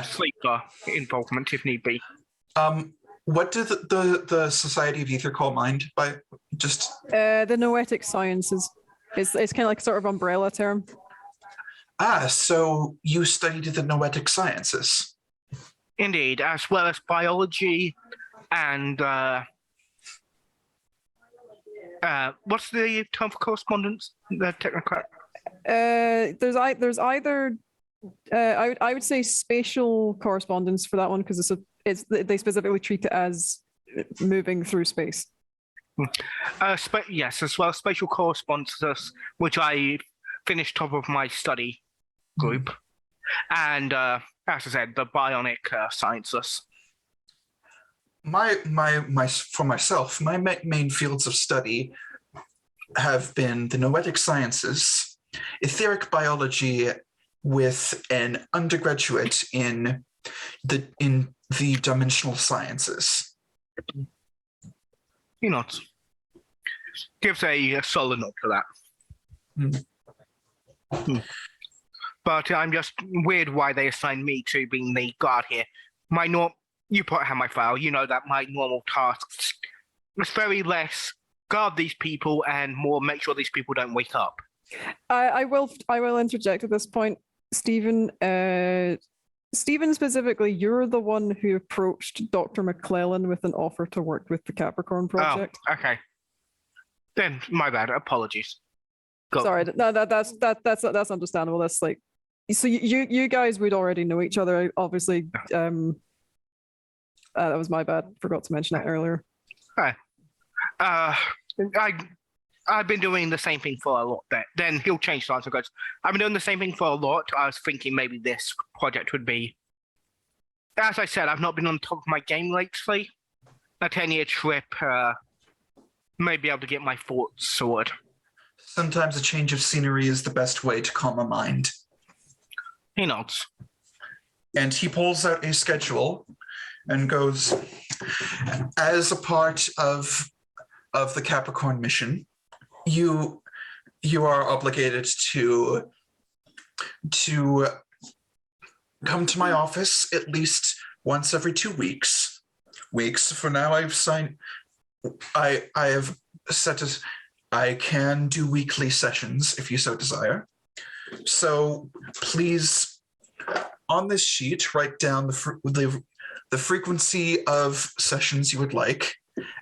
sleeper involvement if need be. What do the Society of Ether call mind by just... The noetic sciences. It's kind of like sort of umbrella term. So you studied the noetic sciences. Indeed, as well as biology and What's the term for correspondence? The technical. There's either I would say spatial correspondence for that one because they specifically treat it as moving through space. Yes, as well as spatial correspondence, which I finished top of my study group, and as I said, the bionic sciences. For myself, my main fields of study have been the noetic sciences, etheric biology, with an undergraduate in the dimensional sciences. You know, gives a solid note to that. But I'm just weird why they assigned me to being the guard here. You probably have my file. You know that my normal tasks is very less guard these people and more make sure these people don't wake up. I will interject at this point, Stephen. Stephen specifically, you're the one who approached Dr. McClellan with an offer to work with the Capricorn project. Oh, okay. Then my bad. Apologies. Go. Sorry, no, that's understandable. That's like, so you guys would already know each other, obviously. That was my bad. Forgot to mention it earlier. Hi. I've been doing the same thing for a lot. Then he'll change the answer. Goes, I've been doing the same thing for a lot. I was thinking maybe this project would be. As I said, I've not been on top of my game lately. A 10-year trip may be able to get my thoughts sorted. Sometimes a change of scenery is the best way to calm a mind. He nods. And he pulls out a schedule and goes, as a part of the Capricorn mission, you are obligated to come to my office at least once every 2 weeks. For now, I have set as I can do weekly sessions if you so desire. So please, on this sheet, write down the frequency of sessions you would like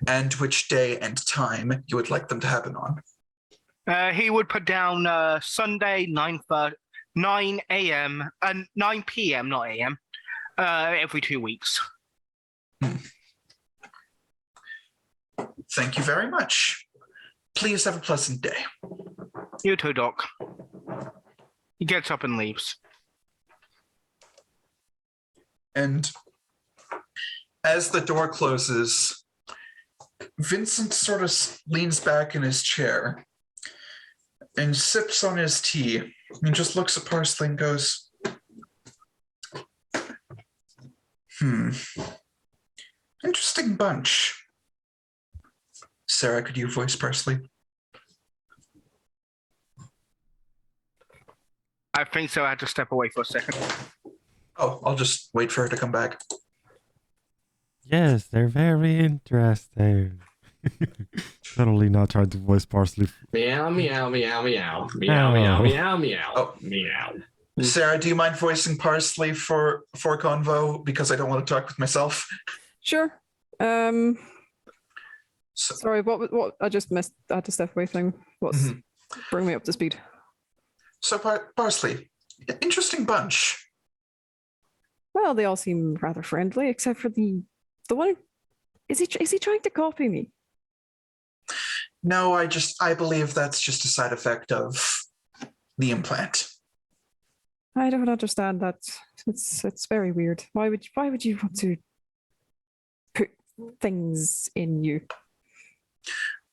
and which day and time you would like them to happen on. He would put down Sunday 9 a.m. 9 p.m. not a.m. Every 2 weeks. Thank you very much. Please have a pleasant day. You too, Doc. He gets up and leaves. And as the door closes, Vincent sort of leans back in his chair and sips on his tea and just looks at Parsley and goes, interesting bunch. Sarah, could you voice Parsley? I think so. I had to step away for a second. Oh, I'll just wait for her to come back. Yes, they're very interesting. Totally not trying to voice Parsley. Meow, meow, meow, meow. Meow, meow, meow, meow. Oh. Meow. Sarah, do you mind voicing Parsley for Convo? Because I don't want to talk with myself. Sure. Sorry, what I just missed. I had to step away thing. Bring me up to speed. So Parsley, interesting bunch. Well, they all seem rather friendly, except for the one. Is he trying to copy me? No, I believe that's just a side effect of the implant. I don't understand that. It's very weird. Why would you want to put things in you?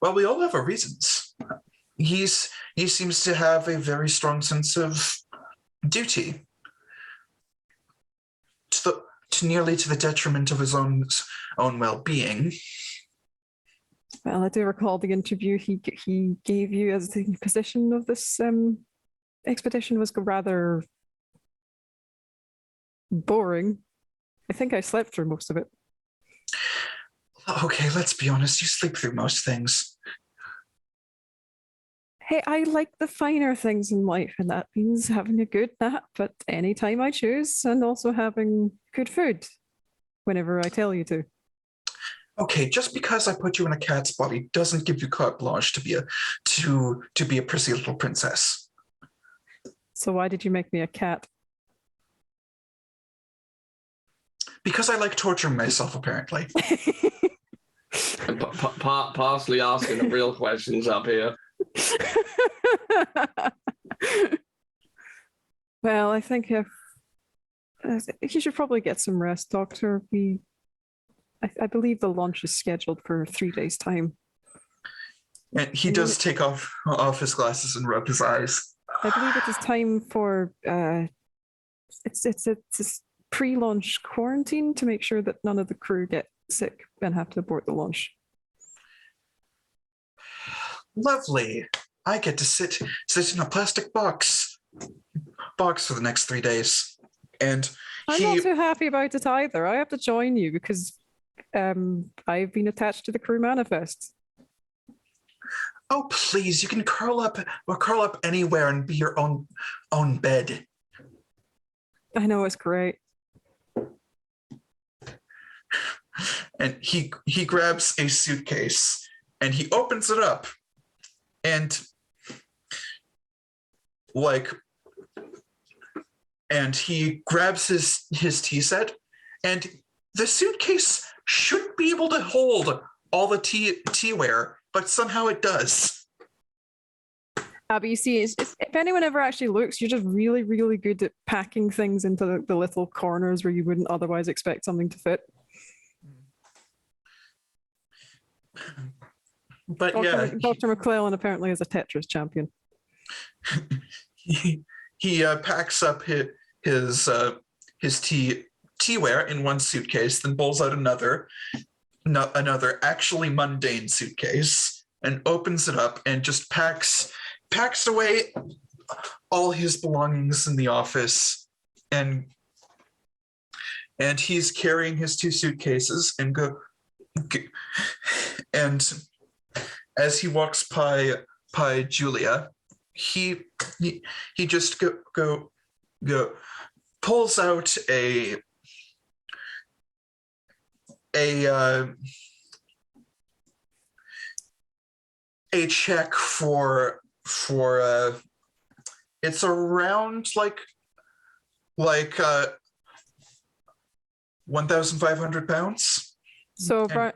Well, we all have our reasons. He seems to have a very strong sense of duty, to nearly to the detriment of his own well-being. Well, I do recall the interview he gave you as the position of this expedition was rather boring. I think I slept through most of it. Okay, let's be honest. You sleep through most things. Hey, I like the finer things in life, and that means having a good nap at any time I choose, and also having good food whenever I tell you to. Okay, just because I put you in a cat's body doesn't give you carte blanche to be a prissy little princess. So why did you make me a cat? Because I like torturing myself, apparently. Parsley asking the real questions up here. Well, I think if you should probably get some rest, Doctor. I believe the launch is scheduled for 3 days' time. And he does take off his glasses and rub his eyes. I believe it is time for it's pre-launch quarantine to make sure that none of the crew get sick and have to abort the launch. Lovely. I get to sit in a plastic box for the next 3 days. And I'm not too happy about it either. I have to join you because I've been attached to the crew manifest. Oh, please, you can curl up anywhere and be your own bed. I know, it's great. And he grabs a suitcase and he opens it up and he grabs his tea set, and the suitcase should be able to hold all the teaware, but somehow it does. But you see, if anyone ever actually looks, you're just really, really good at packing things into the little corners where you wouldn't otherwise expect something to fit. But Dr. McClellan apparently is a Tetris champion. He packs up his teaware in one suitcase, then pulls out another actually mundane suitcase and opens it up and just packs away all his belongings in the office, and he's carrying his 2 suitcases and as he walks by Julia, he just go pulls out a check for it's around like 1,500 pounds. So about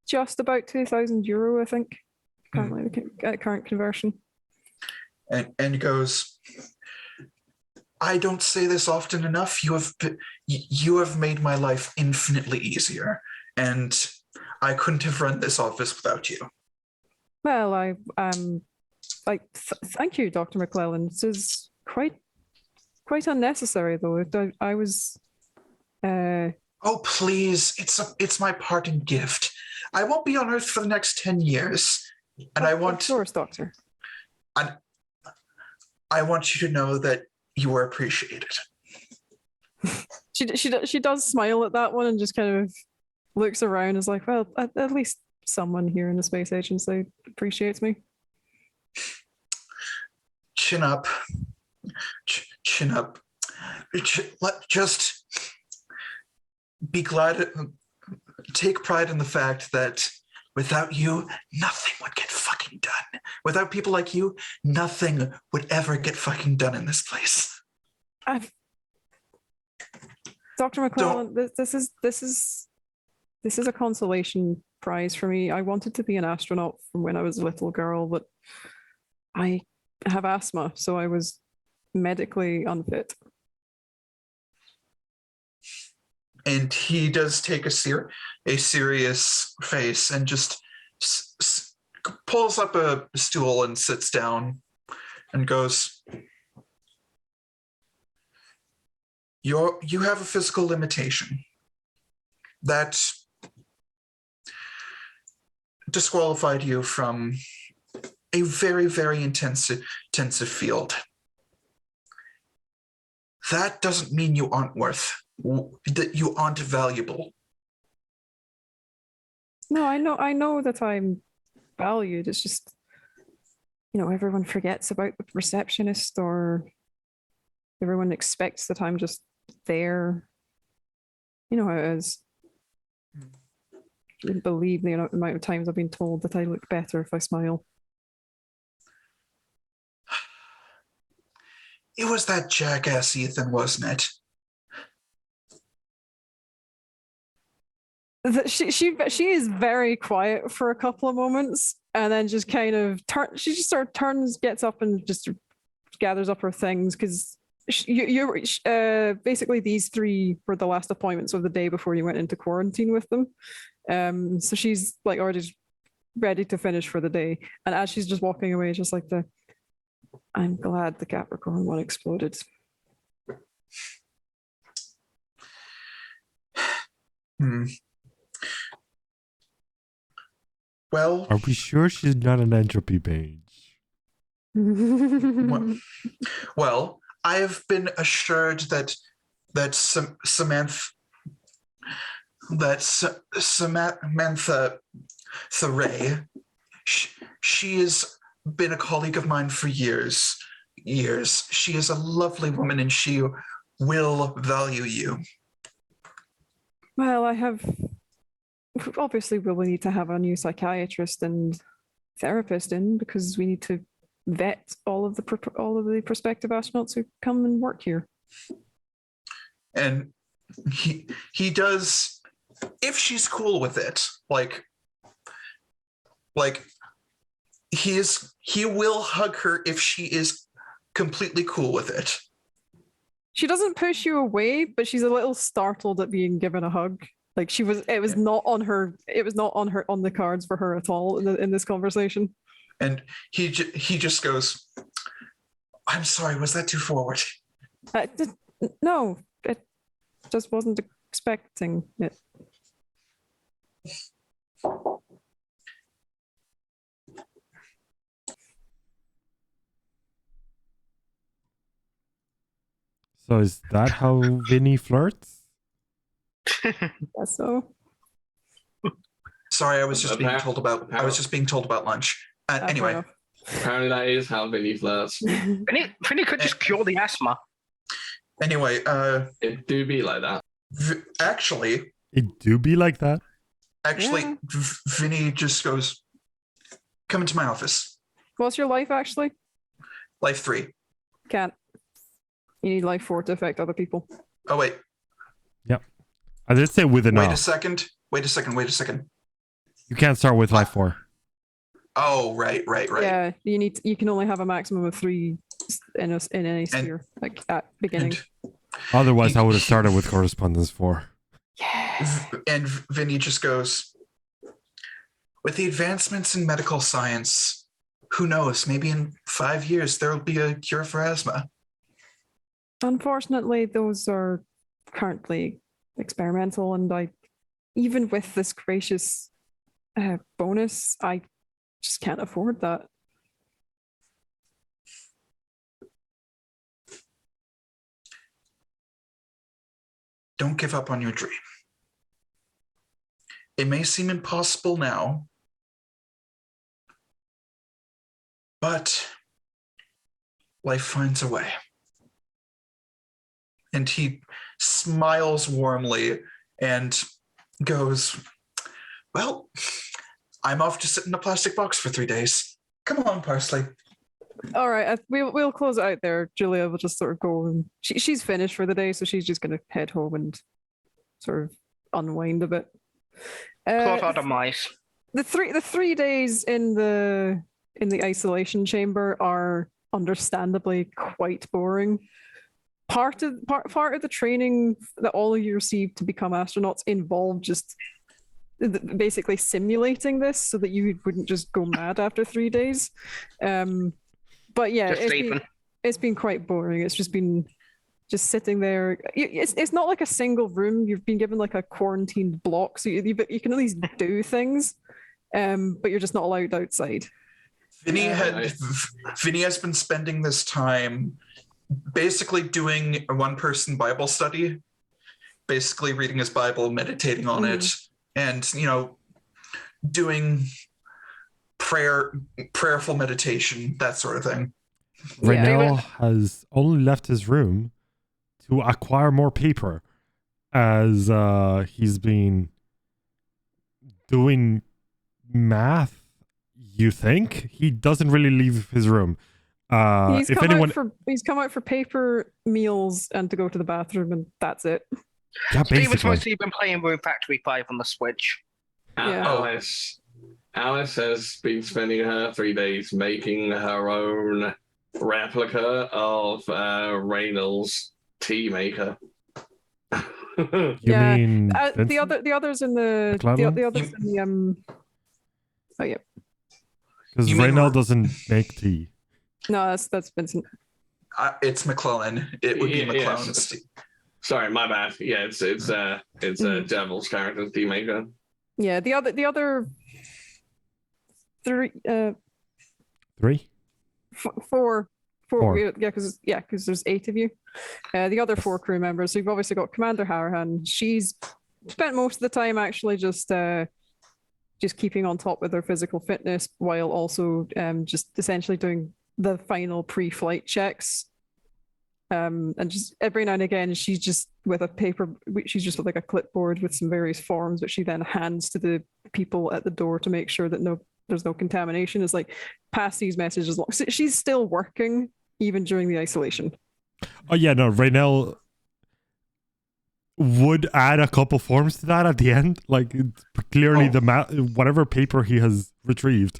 just about €2,000, I think, currently at current conversion. And goes, I don't say this often enough. You have made my life infinitely easier, and I couldn't have run this office without you. Well, thank you, Dr. McClellan. This is quite unnecessary, though. I was. Oh, please! It's my parting gift. I won't be on Earth for the next 10 years, and I want. Of course, Doctor. I want you to know that you are appreciated. She does smile at that one and just kind of looks around, is like, well, at least someone here in the space agency appreciates me. Chin up. Chin up. Just be glad. Take pride in the fact that without you, nothing would get fucking done. Without people like you, nothing would ever get fucking done in this place. Dr. McClellan, this is a consolation prize for me. I wanted to be an astronaut from when I was a little girl, but I have asthma, so I was medically unfit. And he does take a serious face and just pulls up a stool and sits down and goes, you have a physical limitation that disqualified you from a very, very intensive field. That doesn't mean you aren't that you aren't valuable. No, I know that I'm valued. It's just, everyone forgets about the receptionist, or everyone expects that I'm just there. You know how it is. You wouldn't believe the amount of times I've been told that I look better if I smile. It was that jackass Ethan, wasn't it? She is very quiet for a couple of moments, and then just kind of she just sort of turns, gets up, and just gathers up her things, because basically these three were the last appointments of the day before you went into quarantine with them. So she's like already ready to finish for the day, and as she's just walking away, just like I'm glad the Capricorn one exploded. Well, Are we sure she's not an entropy page? well, I have been assured that Samantha Ray, she has been a colleague of mine for years. She is a lovely woman, and she will value you. Well, obviously we'll need to have a new psychiatrist and therapist in, because we need to vet all of the prospective astronauts who come and work here. And he does, if she's cool with it, like he will hug her if she is completely cool with it. She doesn't push you away, but she's a little startled at being given a hug. Like it was not on the cards for her at all in this conversation. And he just goes, "I'm sorry, was that too forward?" No, it just wasn't expecting it. So is that how Vinny flirts? Guess so. Sorry, I was just being told about lunch. Anyway, apparently that is how Vinny flirts. Vinny could just cure the asthma. Anyway, it do be like that. Actually, it do be like that. Actually, yeah. Vinny just goes, "Come into my office." What's your life actually? Life 3. Can't. You need life 4 to affect other people. Oh wait. Yep. I did say with an Wait off. a second. You can't start with life 4. Oh, right. Yeah, you can only have a maximum of 3 in any sphere, like at beginning. Otherwise, I would have started with correspondence 4. Yeah. And Vinny just goes, "With the advancements in medical science, who knows? Maybe in 5 years there will be a cure for asthma." Unfortunately, those are currently experimental, and even with this gracious bonus, I just can't afford that. Don't give up on your dream. It may seem impossible now, but life finds a way. And he smiles warmly and goes, "Well, I'm off to sit in a plastic box for 3 days. Come on, Parsley." All right, we'll close it out there. Julia will just sort of go, and she's finished for the day, so she's just going to head home and sort of unwind a bit. Close out the mice. The 3 days in the isolation chamber are understandably quite boring. Part of the training that all of you received to become astronauts involved just basically simulating this so that you wouldn't just go mad after 3 days. But yeah, it's been quite boring. It's just been sitting there. It's not like a single room. You've been given like a quarantined block, so you can at least do things, but you're just not allowed outside. Vinny has been spending this time basically doing a one-person Bible study, basically reading his Bible, meditating on it, and doing prayerful meditation, that sort of thing. Renell has only left his room to acquire more paper, as he's been doing math. You think he doesn't really leave his room. He's If come anyone, he's come out for paper, meals, and to go to the bathroom, and that's it. yeah, Steven's basically, mostly been playing Room Factory 5 on the Switch. Yeah. Alice has been spending her 3 days making her own replica of Raynol's tea maker. you Yeah, mean the others in the McClellan? the others in the Oh yeah, Because You mean Raynell doesn't make tea. no, that's Vincent. It's McClellan. It would be Yeah, McClellan's. yes. Sorry, my bad. Yeah, it's Devil's character's tea maker. Yeah, the other three Three? four. Four. Yeah, because there's 8 of you. The other 4 crew members. So you've obviously got Commander Harahan. She's spent most of the time actually just keeping on top with her physical fitness while also just essentially doing the final pre-flight checks. And just every now and again, she's just with like a clipboard with some various forms, which she then hands to the people at the door to make sure that there's no contamination. It's like, pass these messages along. So she's still working even during the isolation. Oh yeah, no, Raynell would add a couple forms to that at the end. Like clearly whatever paper he has retrieved,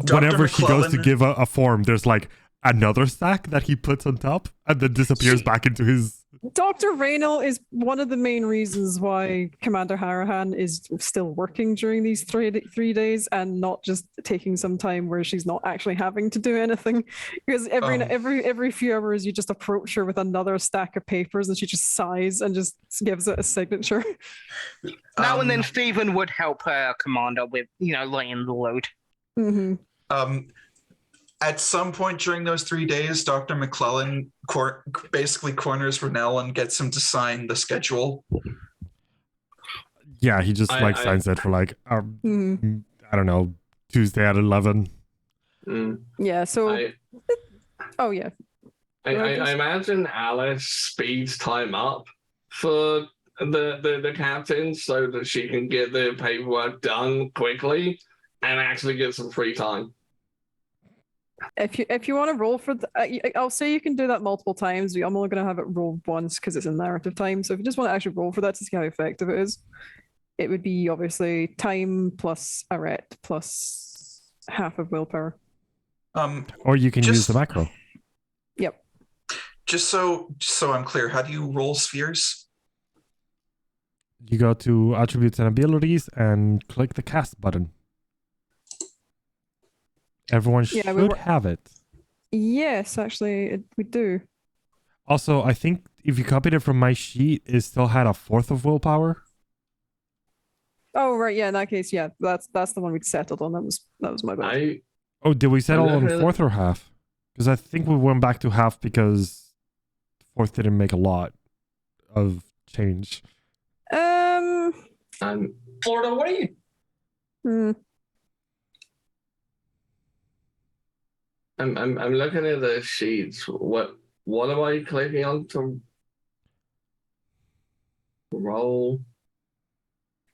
whenever she goes to give a form, there's like another stack that he puts on top and then disappears back into his. Dr. Raynell is one of the main reasons why Commander Harahan is still working during these three days and not just taking some time where she's not actually having to do anything. Because every few hours you just approach her with another stack of papers and she just sighs and just gives it a signature. Now and then Stephen would help her commander with, laying the load. Mm-hmm. At some point during those 3 days, Dr. McClellan basically corners Renell and gets him to sign the schedule. Yeah, he just signs it for I don't know, Tuesday at 11. Yeah, so oh yeah. I imagine Alice speeds time up for the captain so that she can get the paperwork done quickly and actually get some free time. If you want to roll for I'll say you can do that multiple times. I'm only going to have it rolled once because it's in narrative time. So if you just want to actually roll for that to see how effective it is, it would be obviously time plus arete plus half of willpower. Or you can use the macro. Yep. Just so I'm clear, how do you roll spheres? You go to attributes and abilities and click the cast button. Everyone should have it. Yes, actually, we do. Also, I think if you copied it from my sheet, it still had a 4th of willpower. Oh right, yeah. In that case, yeah, that's the one we'd settled on. That was my bad. Did we settle on 4th or half? Because I think we went back to half because 4th didn't make a lot of change. Florida, what are you? I'm looking at the sheets. What am I clicking on to roll?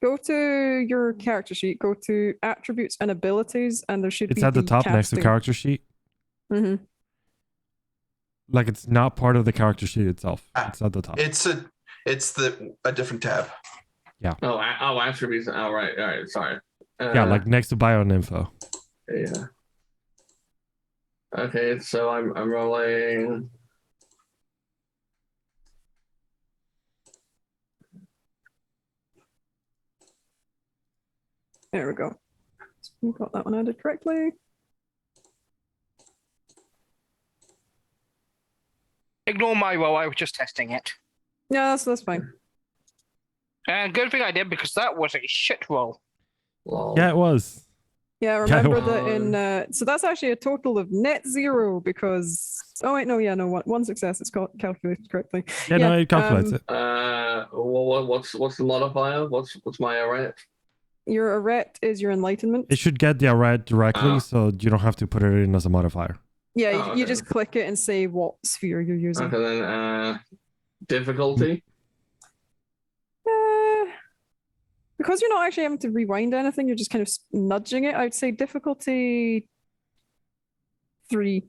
Go to your character sheet. Go to attributes and abilities, and there should be. It's at the top next to character sheet. Mm-hmm. Like it's not part of the character sheet itself. It's at the top. It's a different tab. Yeah. Oh, attributes. Oh, right. All right. Sorry. Yeah, like next to bio and info. Yeah. Okay, so I'm rolling. There we go. We got that one added correctly. Ignore my roll, I was just testing it. Yeah, that's fine. And good thing I did because that was a shit roll. Lol. Yeah, it was. Yeah, remember that in so that's actually a total of net 0 because one success. It's calculated correctly. Yeah, no, it calculates it. What's the modifier? What's my arete? Your arete is your enlightenment. It should get the arete directly, so you don't have to put it in as a modifier. Yeah, you just click it and say what sphere you're using. Okay, then difficulty. because you're not actually having to rewind anything, you're just kind of nudging it. I would say difficulty 3.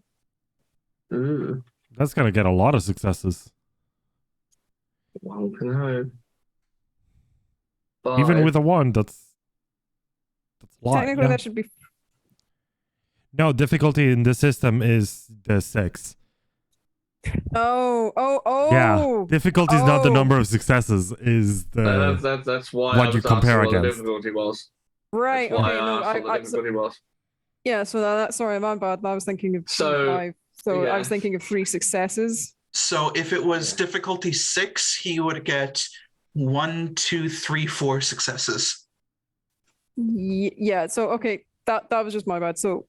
Ooh, That's gonna get a lot of successes. one can hope. Even Five. with a 1, that's a lot. Technically, Yeah. that should be. No, difficulty in the system is the 6. Oh. Yeah, difficulty is not the Oh. number of successes, is the That's why what I you was compare asking what the against. difficulty was. Right. That's why Okay. I No. asked what the difficulty was. Yeah. So that's sorry, my bad. I was thinking of So, 5. So I yeah. was thinking of 3 successes. So if it was difficulty 6, he would get 1, 2, 3, 4 successes. Yeah. So okay, that was just my bad. So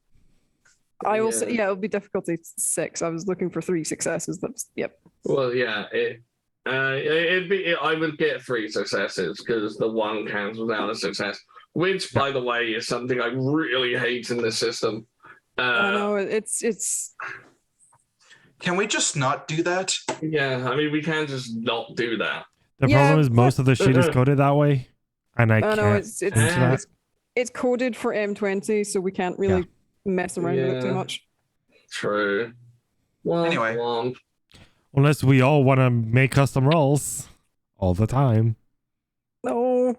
I will say, Yeah. it'll be difficulty 6. I was looking for 3 successes. That's yep. Well, yeah, I would get 3 successes because the 1 counts without a success, which, by the way, is something I really hate in this system. I know it's Can we just not do that? Yeah, I mean, we can just not do that. The Yeah, problem is most but- of the sheet is coded that way, and I I can't. know it's change that. it's coded for M20, so we can't really mess around with it too Yeah. much. True. Well, Anyway. Unless we all want to make custom rolls all the time. No,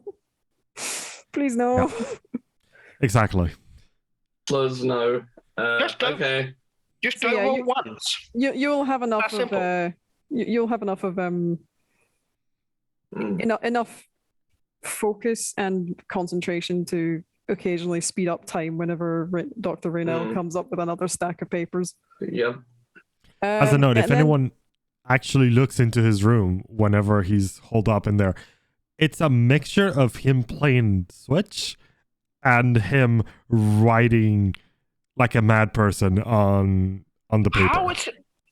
please no. Exactly. Plus no. Just don't- Okay. Just So, don't yeah, roll you- once. You'll have enough That's of simple. you'll have enough of Mm. enough focus and concentration to occasionally speed up time whenever Dr. Raynell Mm. comes up with another stack of papers. Yep. As a note, if and then- anyone actually looks into his room whenever he's holed up in there, it's a mixture of him playing Switch and him writing like a mad person on the paper.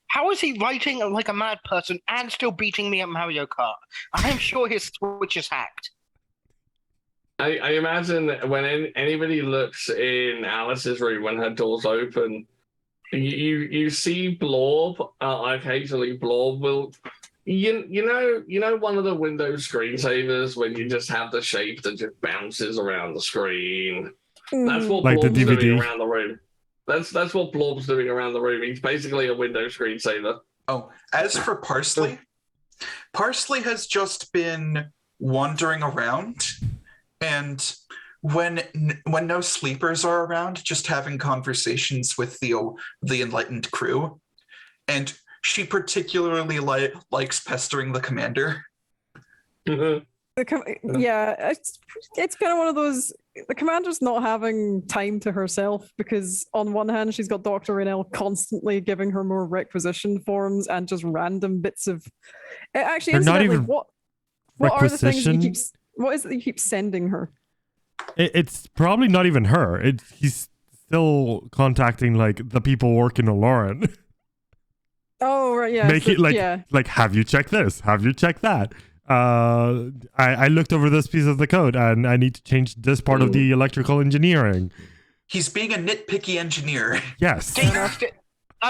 How is he writing like a mad person and still beating me at Mario Kart? I'm sure his Switch is hacked. I imagine when anybody looks in Alice's room when her door's open, you see Blob. Occasionally, Blob will. You know one of the Windows screensavers when you just have the shape that just bounces around the screen. That's what Like the Blob's doing DVD. around the room. That's what Blob's doing around the room. He's basically a Windows screensaver. Oh, as for Parsley, Parsley has just been wandering around, and when no sleepers are around, just having conversations with the enlightened crew, and she particularly likes pestering the commander. Yeah, it's kind of one of those. The commander's not having time to herself because on one hand she's got Dr. Raynell constantly giving her more requisition forms and just random bits of. Actually, They're not incidentally, even what are the things you requisition. keep? What is it that you keep sending her? It's probably not even her. He's still contacting like the people working on Lauren. Oh right, yeah. Make so- it like yeah. have you checked this? Have you checked that? I looked over this piece of the code and I need to change this part of the electrical engineering. He's being a nitpicky engineer. Yes.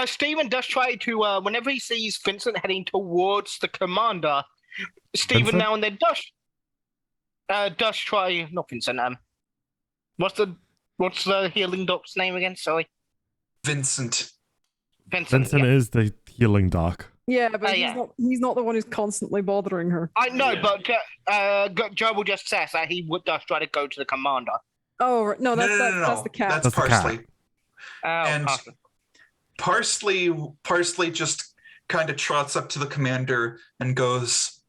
Stephen does try to, whenever he sees Vincent heading towards the commander, Stephen Vincent? now and then does try, not Vincent, what's the healing doc's name again? Sorry. Vincent. Vincent. Vincent yeah. is the healing doc. Yeah, but yeah. he's not the one who's constantly bothering her. I know, Yeah. but Joe just says that he does try to go to the commander. Oh right. No, that's the cat. That's That's the cat. Parsley. Oh, And- awesome. Parsley just kind of trots up to the commander and goes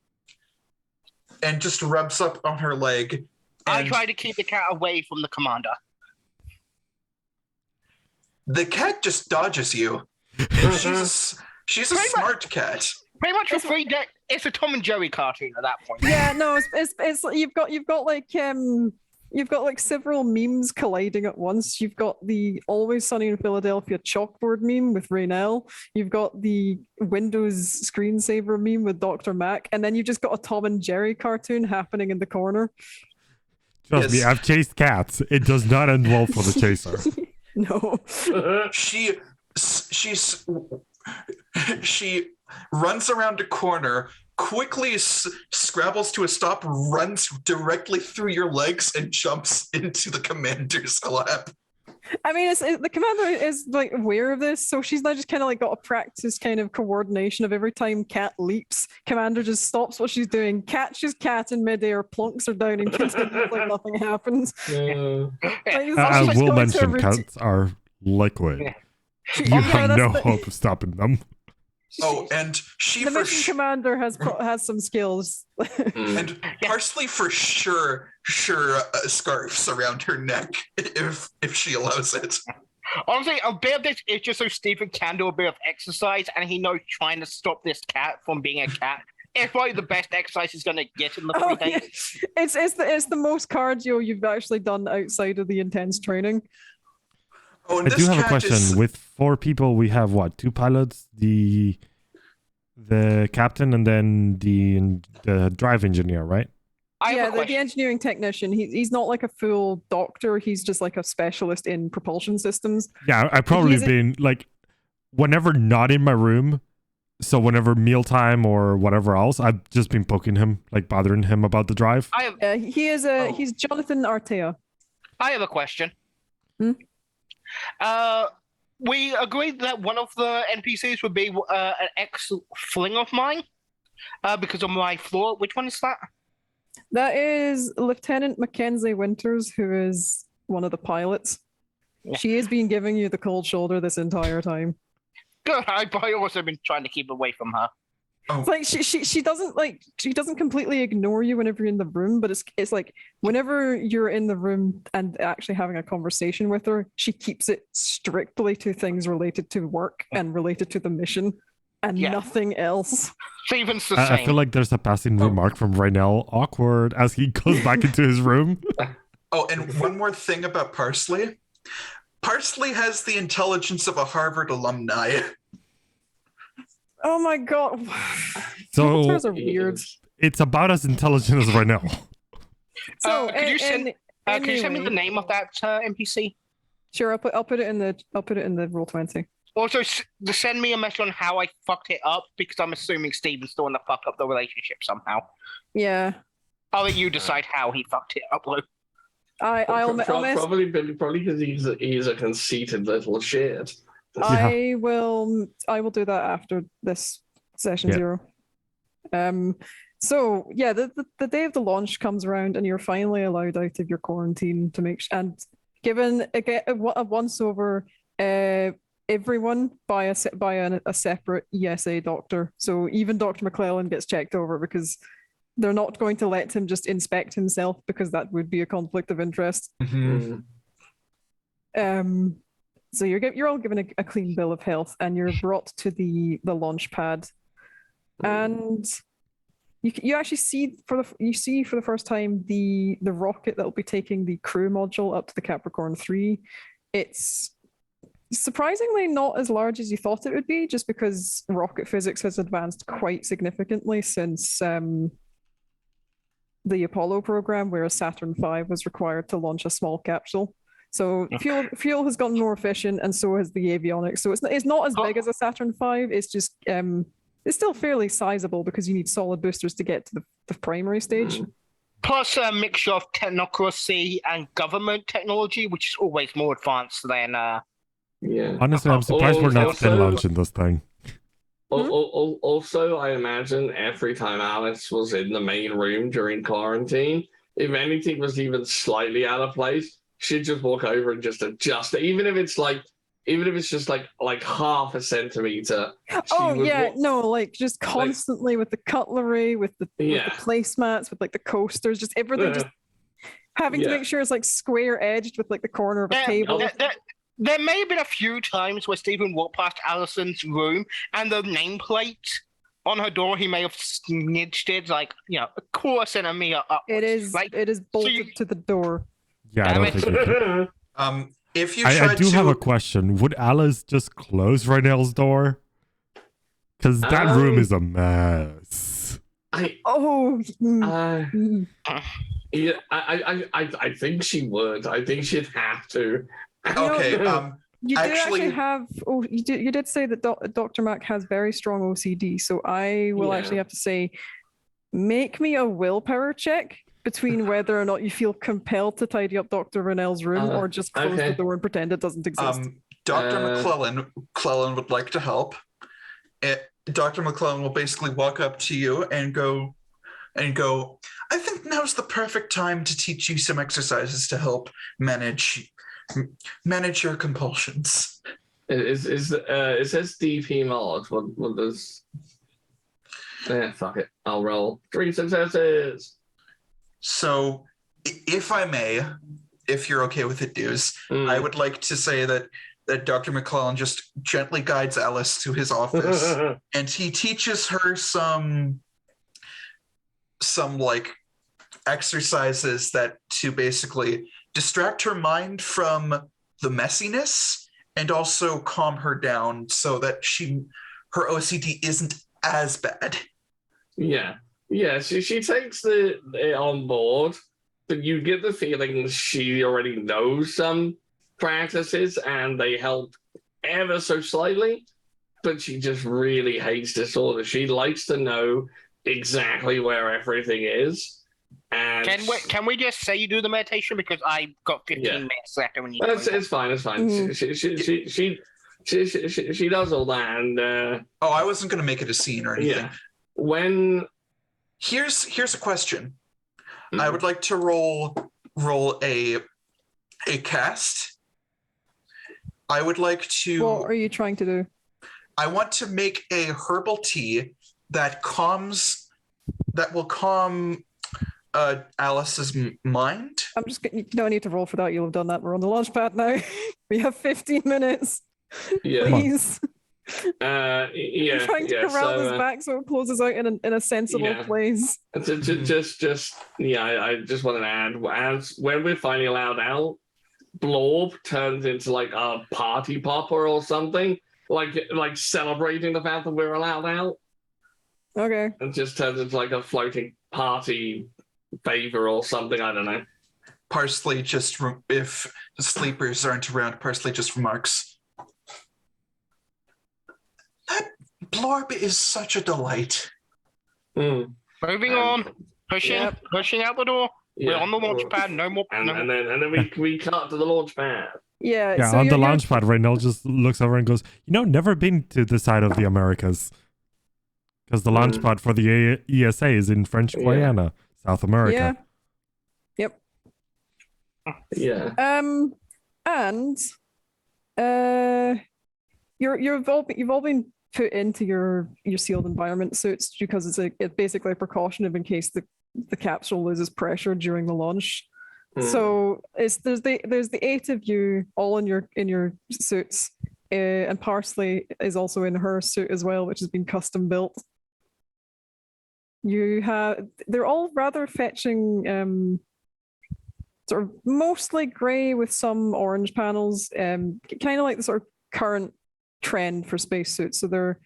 and just rubs up on her leg. I and try to keep the cat away from the commander. The cat just dodges you. She's a Pretty smart cat. Pretty much for 3 days, it's a Tom and Jerry cartoon at that point. Yeah, no, it's you've got like several memes colliding at once. You've got the Always Sunny in Philadelphia chalkboard meme with Raynell. You've got the Windows screensaver meme with Dr. Mac, and then you've just got a Tom and Jerry cartoon happening in the corner. Trust me, Yes. I've chased cats. It does not end well for the chaser. No. She runs around a corner, quickly scrabbles to a stop, runs directly through your legs, and jumps into the commander's lap. I mean, the commander is like aware of this, so she's now just kind of like got a practice kind of coordination of every time Cat leaps, commander just stops what she's doing, catches Cat in midair, plonks her down, and continues like nothing happens. Yeah. Like, I she's will going to a mention routine- cats are liquid. Yeah. You Yeah, have that's no the- hope of stopping them. Oh, and she the for mission commander has some skills. Mm. and Parsley for sure scarfs around her neck if she allows it. Honestly, a bit of this is just so Stephen can do a bit of exercise, and he knows trying to stop this cat from being a cat is probably the best exercise he's going to get in the 3 Oh, days. yeah. It's the most cardio you've actually done outside of the intense training. Oh, and I this do have a cat question. is- With 4 people, we have what? 2 pilots, the captain, and then the drive engineer, right? I have Yeah, a the question. engineering technician. He's not like a full doctor. He's just like a specialist in propulsion systems. Yeah, I probably He's a- been like, whenever not in my room, so whenever mealtime or whatever else, I've just been poking him, like bothering him about the drive. He's Jonathan Artea. I have a question. Hmm? We agreed that one of the NPCs would be an ex-fling of mine because of my flaw. Which one is that? That is Lieutenant Mackenzie Winters, who is one of the pilots. Yeah. She has been giving you the cold shoulder this entire time. Good. I've also been trying to keep away from her. It's like she doesn't completely ignore you whenever you're in the room, but it's like whenever you're in the room and actually having a conversation with her, she keeps it strictly to things related to work and related to the mission and Yeah. nothing else. Stephen's the I same. feel like there's a passing remark from Raynell, awkward, as he goes back into his room. Oh, and one more thing about Parsley. Parsley has the intelligence of a Harvard alumni. Oh my god. So Winters are weird. it's about as intelligent as Raynell. So could you send can you send me the anyway, name of that NPC? Sure, I'll put it in the roll 20. Also, send me a message on how I fucked it up because I'm assuming Stephen's the one that fucked up the relationship somehow. Yeah. I'll let you decide how he fucked it up, Lou. I'll mess Probably because he's a conceited little shit. I will do that after this session Yeah. 0. So yeah, the day of the launch comes around and you're finally allowed out of your quarantine to and given a once over everyone by a separate ESA doctor. So even Dr. McClellan gets checked over because they're not going to let him just inspect himself because that would be a conflict of interest. Mm. So you're all given a clean bill of health, and you're brought to the launch pad, and you actually see for the first time the rocket that will be taking the crew module up to the Capricorn 3. It's surprisingly not as large as you thought it would be, just because rocket physics has advanced quite significantly since the Apollo program, where Saturn V was required to launch a small capsule. So fuel has gotten more efficient, and so has the avionics. So it's not as big as a Saturn V. It's just it's still fairly sizable because you need solid boosters to get to the primary stage. Plus a mixture of technocracy and government technology, which is always more advanced than Yeah. Honestly, I'm surprised we're not Also- still launching this thing. Also, I imagine every time Alice was in the main room during quarantine, if anything was even slightly out of place, she'd just walk over and just adjust it, even if it's just like half a centimeter. Oh yeah, no, like just constantly with the cutlery, with the placemats, with like the coasters, just everything, just having to make sure it's like square edged with like the corner of a table. There may have been a few times where Stephen walked past Alison's room and the nameplate on her door, he may have snitched it like, a quarter centimeter up. It is bolted to the door. Yeah, I don't think we can. If you I do have a question. Would Alice just close Raynell's door? Because that room is a mess. Yeah, I think she would. I think she'd have to. Okay. You did actually Actually- have. Oh, you did say that Dr. Mac has very strong OCD. So I will Yeah. actually have to say, make me a willpower check between whether or not you feel compelled to tidy up Dr. Rennell's room or just close the okay. door and pretend it doesn't exist. Dr. Uh, McClellan would like to help. Dr. McClellan will basically walk up to you and go, I think now's the perfect time to teach you some exercises to help manage your compulsions. it says DP mod. What does? Fuck it. I'll roll 3 successes. So, if I may, if you're okay with it, Deuce, I would like to say that Dr. McClellan just gently guides Alice to his office and he teaches her some like exercises that to basically distract her mind from the messiness and also calm her down so that her OCD isn't as bad. Yeah. She takes it on board, but you get the feeling she already knows some practices and they help ever so slightly, but she just really hates disorder. She likes to know exactly where everything is. And Can we just say you do the meditation because I've got 15 minutes left when you. it's fine. She does all that, and I wasn't going to make it a scene or anything. yeah. When here's a question. I would like to roll a cast. I would like to. What are you trying to do? I want to make a herbal tea that will calm Alice's mind. I'm just. You don't need to roll for that. You'll have done that. We're on the launch pad now. We have 15 minutes. yeah, Please. yeah, I'm trying to corral this back so it closes out in a sensible place. I just wanted to add, as when we're finally allowed out, Blorb turns into like a party popper or something, like celebrating the fact that we're allowed out. Okay. It just turns into like a floating party favor or something. I don't know. Parsley if the sleepers aren't around, Parsley just remarks, that Blorb is such a delight. Moving on. Pushing out the door. We're on the launch pad. No more. And then we cut to the launch pad. Yeah. Yeah, so on the you're- launch pad, Reynell just looks over and goes, never been to the side of the Americas. Because the launch pad for the ESA is in French Guiana, South America. Yeah. Yep. Yeah. And you've all been put into your sealed environment suits because it's basically a precaution in case the capsule loses pressure during the launch. So there's the 8 of you all in your suits, and Parsley is also in her suit as well, which has been custom built. They're all rather fetching, sort of mostly grey with some orange panels, kind of like the sort of current trend for spacesuits. So they're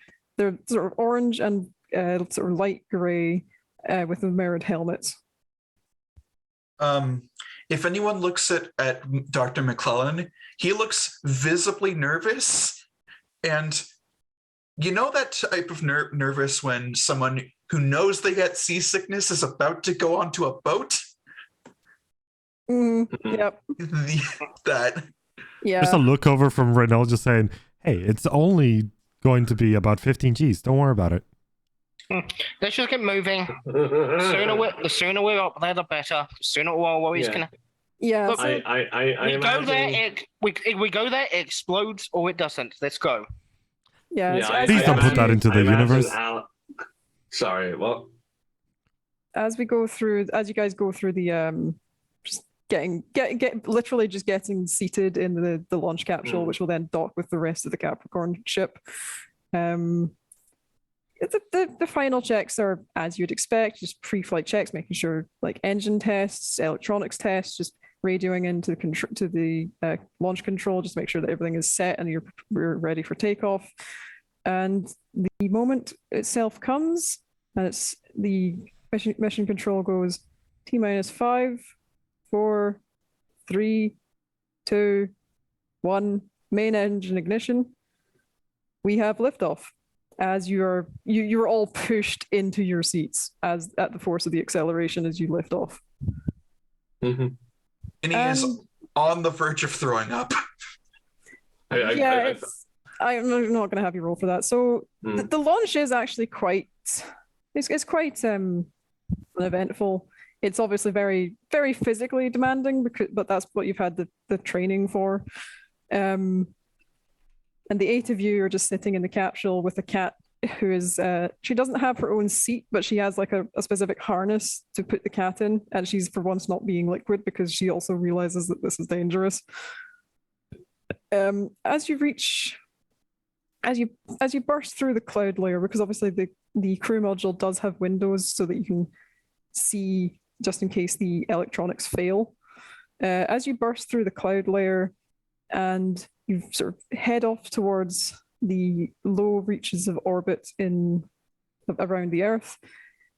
sort of orange and sort of light grey with the mirrored helmets. If anyone looks at Dr. McClellan, he looks visibly nervous, and you know that type of nervous when someone who knows they get seasickness is about to go onto a boat? Yep. That. Yeah. Just a look over from Reynell just saying, hey, it's only going to be about 15 Gs. Don't worry about it. Let's just get moving. The sooner we're up there, the better. The sooner our worries can. Yeah. Look, So, I go there. imagine- We go there. It explodes or it doesn't. Let's go. yeah. So Please don't put that into the universe. Sorry, what? As you guys go through the just literally just getting seated in the launch capsule, which will then dock with the rest of the Capricorn ship. The final checks are as you'd expect, just pre-flight checks, making sure like engine tests, electronics tests, just radioing into the launch control, just make sure that everything is set and we're ready for takeoff. And the moment itself comes, and it's the mission control goes T-5, 4, 3, 2, 1, main engine ignition. We have liftoff. As you're all pushed into your seats as at the force of the acceleration as you lift off. Mhm. And he is on the verge of throwing up. I'm not going to have you roll for that. So the launch is actually quite uneventful. It's obviously very, very physically demanding, but that's what you've had the training for. And the 8 of you are just sitting in the capsule with a cat who is, she doesn't have her own seat, but she has like a specific harness to put the cat in. And she's for once not being liquid because she also realizes that this is dangerous. As you burst through the cloud layer, because obviously the crew module does have windows so that you can see just in case the electronics fail. As you burst through the cloud layer and you sort of head off towards the low reaches of orbit around the Earth,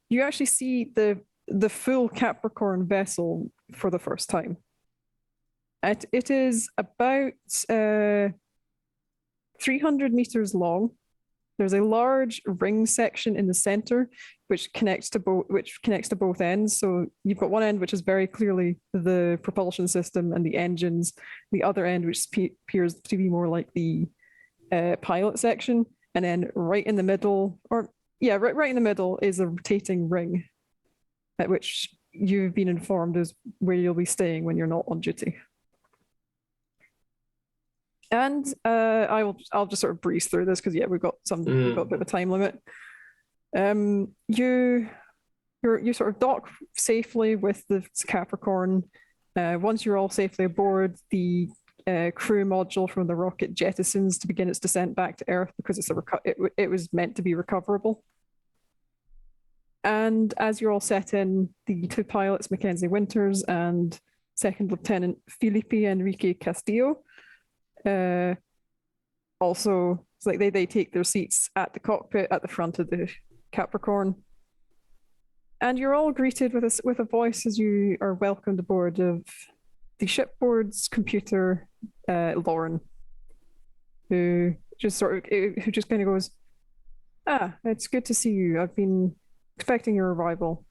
you actually see the full Capricorn vessel for the first time. It is about 300 meters long. There's a large ring section in the center, which connects to both ends. So you've got one end, which is very clearly the propulsion system and the engines. The other end, which appears to be more like the pilot section. And then right in the middle, right in the middle is a rotating ring, at which you've been informed is where you'll be staying when you're not on duty. And I'll just sort of breeze through this because we've got a bit of a time limit. You sort of dock safely with the Capricorn. Once you're all safely aboard, the crew module from the rocket jettisons to begin its descent back to Earth because it was meant to be recoverable. And as you're all set in, the 2 pilots, Mackenzie Winters and Second Lieutenant Felipe Enrique Castillo, also it's like they take their seats at the cockpit at the front of the Capricorn, and you're all greeted with a voice as you are welcomed aboard of the shipboard's computer, Lauren, who just kind of goes, it's good to see you. I've been expecting your arrival.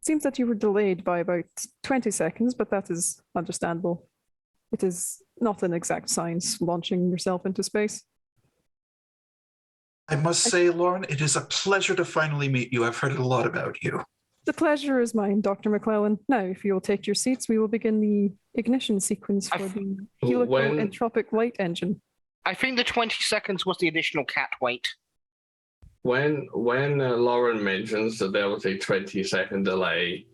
It seems that you were delayed by about 20 seconds, but that is understandable. It is not an exact science launching yourself into space. I must say, Lauren, it is a pleasure to finally meet you. I've heard a lot about you. The pleasure is mine, Dr. McClellan. Now, if you will take your seats, we will begin the ignition sequence for the helical entropic light engine. I think the 20 seconds was the additional cat wait. When Lauren mentions that there was a 20-second delay,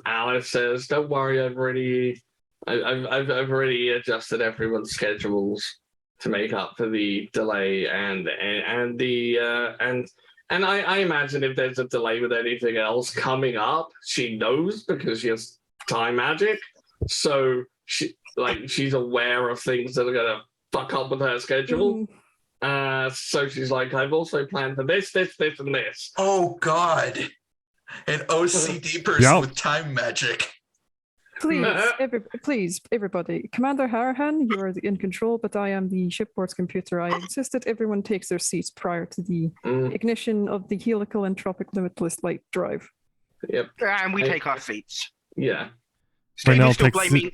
Alice says, "Don't worry, I've already adjusted everyone's schedules to make up for the delay, and I imagine if there's a delay with anything else coming up, she knows because she has time magic, so she's aware of things that are gonna fuck up with her schedule." So she's like, "I've also planned for this, and this." Oh God. An OCD person with time magic. Please, everybody. Commander Harahan, you are in control, but I am the shipboard's computer. I insist that everyone takes their seats prior to the ignition of the helical entropic limitless light drive. Yep. And we take our seats. Yeah. Steven's still blaming.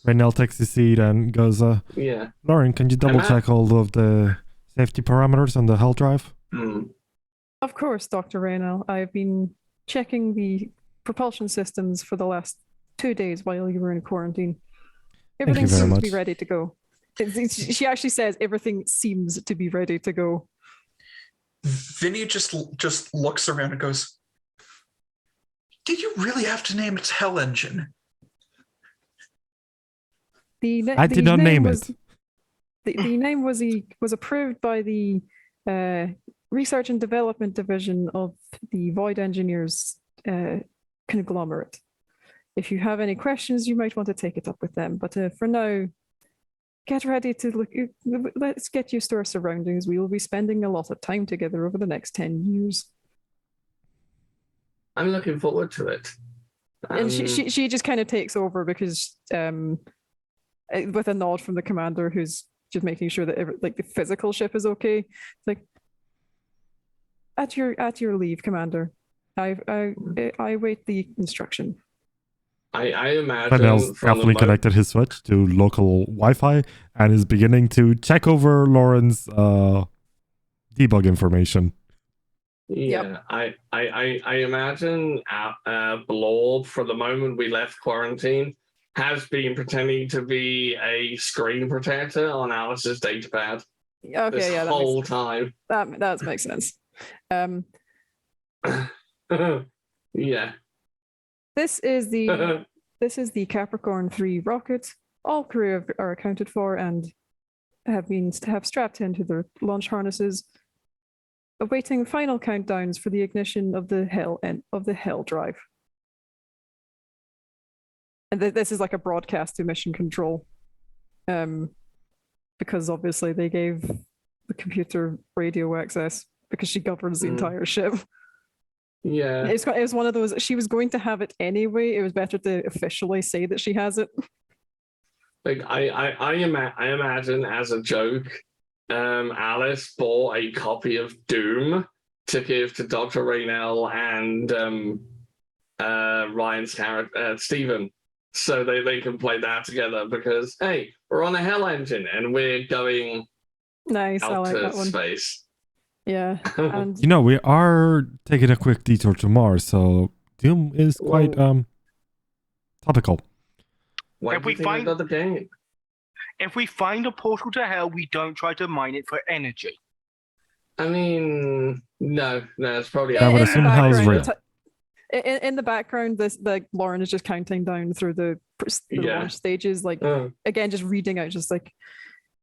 Raynell takes his seat and goes, Lauren, can you double check all of the safety parameters on the hull drive? Of course, Dr. Raynell. I've been checking the propulsion systems for the last 2 days while you were in quarantine. Everything seems to be ready to go. She actually says everything seems to be ready to go. Vinny just looks around and goes, "Did you really have to name its hell engine?" I did not name it. The name was approved by the Research and Development Division of the Void Engineers conglomerate. If you have any questions, you might want to take it up with them. But for now, get ready to look. Let's get used to our surroundings. We will be spending a lot of time together over the next 10 years. I'm looking forward to it. And she just kind of takes over because with a nod from the commander, who's just making sure that the physical ship is okay. It's like, at your leave, Commander. I wait the instruction. I imagine Fennell's from the definitely connected his switch to local Wi-Fi and is beginning to check over Lauren's debug information. Yeah, I imagine Blob, for the moment we left quarantine, has been pretending to be a screen protector on Alice's datapad Okay, this yeah, whole time. that makes sense. Yeah. This is the Capricorn 3 rocket. All crew are accounted for and have strapped into their launch harnesses, awaiting final countdowns for the ignition of the Hell drive. And this is like a broadcast to mission control, because obviously they gave the computer radio access because she governs the entire ship. Yeah. It was one of those. She was going to have it anyway. It was better to officially say that she has it. Like I imagine, as a joke, Alice bought a copy of Doom to give to Dr. Raynell and Ryan's character Stephen, so they can play that together, because hey, we're on a Hell engine and we're going Nice, I out like to that one. space. Yeah, and You know, we are taking a quick detour to Mars, so Doom is quite topical. Why If do we you think find- I got the game? If we find a portal to hell, we don't try to mine it for energy. I mean, no, it's probably. I would in the assume hell's background, real. in the background, Lauren is just counting down through the Yeah. launch stages, like again, just reading out, just like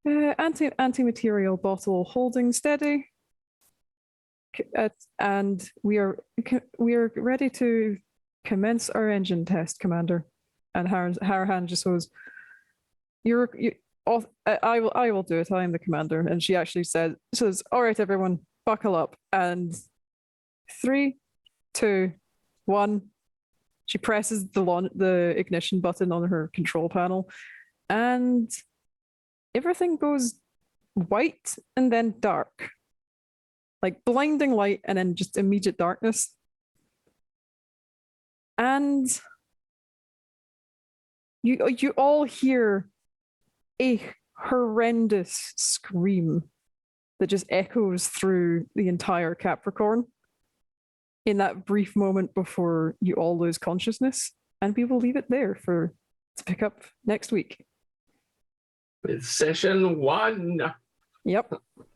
anti-material bottle holding steady. And we are ready to commence our engine test, Commander. And Harahan just goes, I will do it. I am the commander. And she actually says, all right, everyone, buckle up. And 3, 2, 1. She presses the ignition button on her control panel, and everything goes white and then dark. Like blinding light and then just immediate darkness. And you all hear a horrendous scream that just echoes through the entire Capricorn in that brief moment before you all lose consciousness. And we will leave it there to pick up next week. It's session 1. Yep.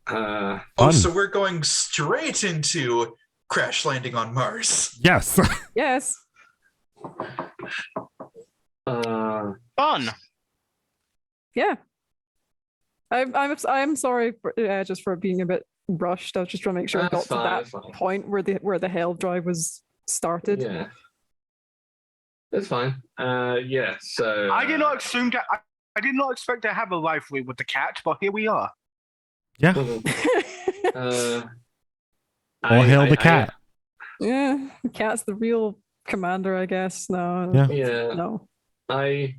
Oh, Fun. so we're going straight into crash landing on Mars. Yes. Yes. Fun. Yeah. I'm sorry just for being a bit rushed. I was just trying to make sure I got That's to fine, that that's fine. point where the Hell drive was started. Yeah. It's fine. Yeah, so I did not assume that. I did not expect to have a rivalry with the cat, but here we are. Yeah. All hail the cat. Yeah, the cat's the real commander, I guess. No. Yeah. No. I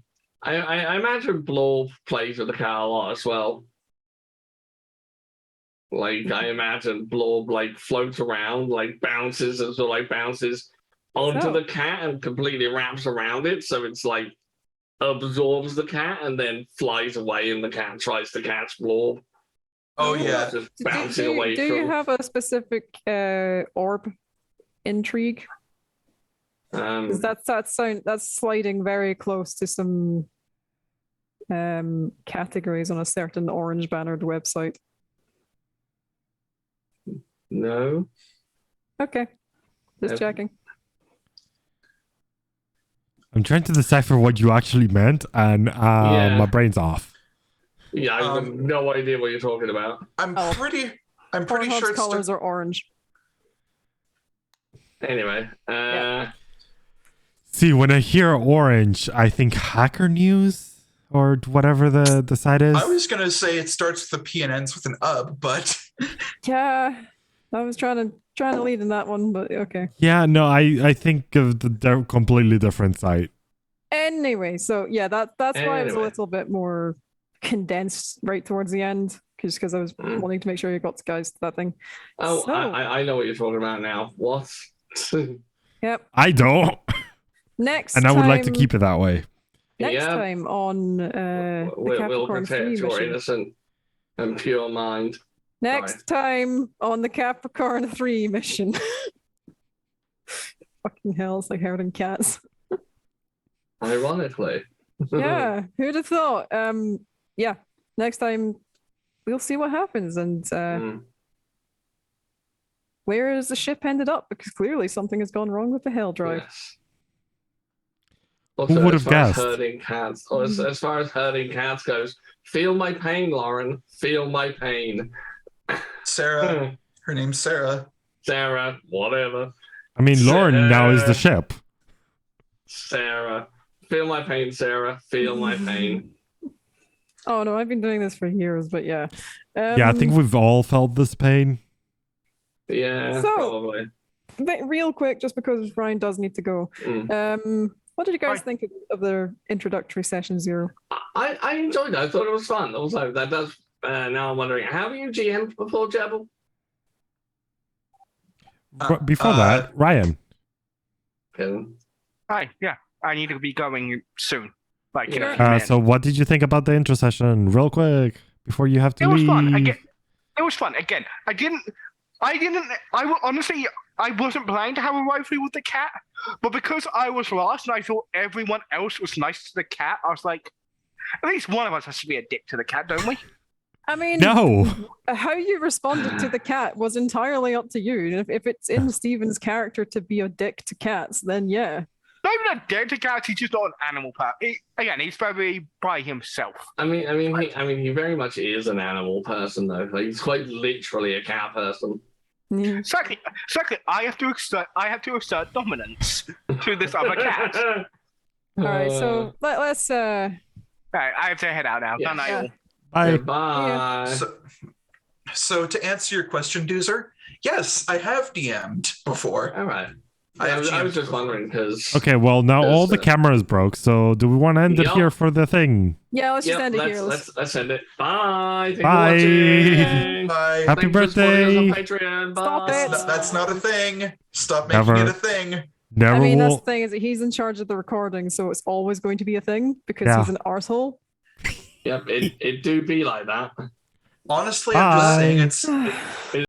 imagine Blob plays with the cat a lot as well. Like, I imagine Blob like floats around, like bounces and sort of like bounces onto the cat and completely wraps around it, so it's like absorbs the cat and then flies away, and the cat tries to catch Blob. Oh yeah. Do away you from. have a specific orb intrigue? 'Cause that's sliding very close to some categories on a certain orange bannered website. No. Okay, just checking. I'm trying to decipher what you actually meant, and my brain's off. Yeah, I have no idea what you're talking about. I'm pretty Pornhub's sure it's colors are orange. Anyway, See, when I hear orange, I think Hacker News or whatever the site is. I was gonna say it starts with a P and ends with an UB, but Yeah, I was trying to lead in that one, but okay. Yeah, no, I think of the completely different site. Anyway, so yeah, that's why it was a Anyway. little bit more condensed right towards the end, because I was wanting to make sure you got guys to that thing. Oh, So- I know what you're talking about now. What? Yep. I don't, Next and I would like to time- keep it that way. Next Yeah. time on the We'll Capricorn 3 protect your mission. innocent and pure mind. Next time on the Capricorn 3 mission. Fucking hell, it's like herding cats. Ironically. Yeah, who'd have thought? Yeah, next time we'll see what happens and where has the ship ended up? Because clearly something has gone wrong with the Hell Drive. Yes. Also, would as have far as guessed? herding cats, or as far as herding cats goes, feel my pain, Lauren. Feel my pain. Sarah. Her name's Sarah. Sarah, whatever. I mean, Lauren now is the ship. Sarah. Feel my pain, Sarah. Feel my pain. Oh no, I've been doing this for years, but yeah. Yeah, I think we've all felt this pain. Yeah, So- probably. But real quick, just because Ryan does need to go. What did you guys think of the introductory session 0? I enjoyed it. I thought it was fun. Also, that does. Now I'm wondering, have you GM'd before, Jebel? Before that, Ryan. Kevin? Hi, yeah. I need to be going soon. Like, in a Yeah. few minutes. So what did you think about the intro session, real quick, before you have to It was leave? fun. Again, it was fun. Again, honestly, I wasn't planning to have a rivalry with the cat, but because I was lost and I thought everyone else was nice to the cat, I was like, at least one of us has to be a dick to the cat, don't we? I mean, No. how you responded to the cat was entirely up to you. And if it's in Steven's character to be a dick to cats, then yeah. Not even a dick to cats, he's just not an animal person. Again, he's very by himself. I mean, he very much is an animal person, though. Like, he's quite literally a cat person. Yeah. Exactly, I have to assert dominance to this other cat. All right, so let's Right, I have to head out now. Yeah. Good night, Yeah. all. Bye. Bye. So to answer your question, Doozer, yes, I have DM'd before. All right. I have I was GM'd just before. wondering because. Okay, well, now all the cameras broke, so do we want to end it Yup. here for the thing? Yeah, let's just end it here. Let's end it. Bye. Thank Bye. you for watching. Bye. Happy Thanks for supporting us on birthday. Patreon. Stop Bye. it. That's not a thing. Stop making Never. it a thing. Never I mean, that's will. the thing is that he's in charge of the recording, so it's always going to be a thing because Yeah. he's an arsehole. Yep, it do be like that. Honestly, I'm just saying Bye. it's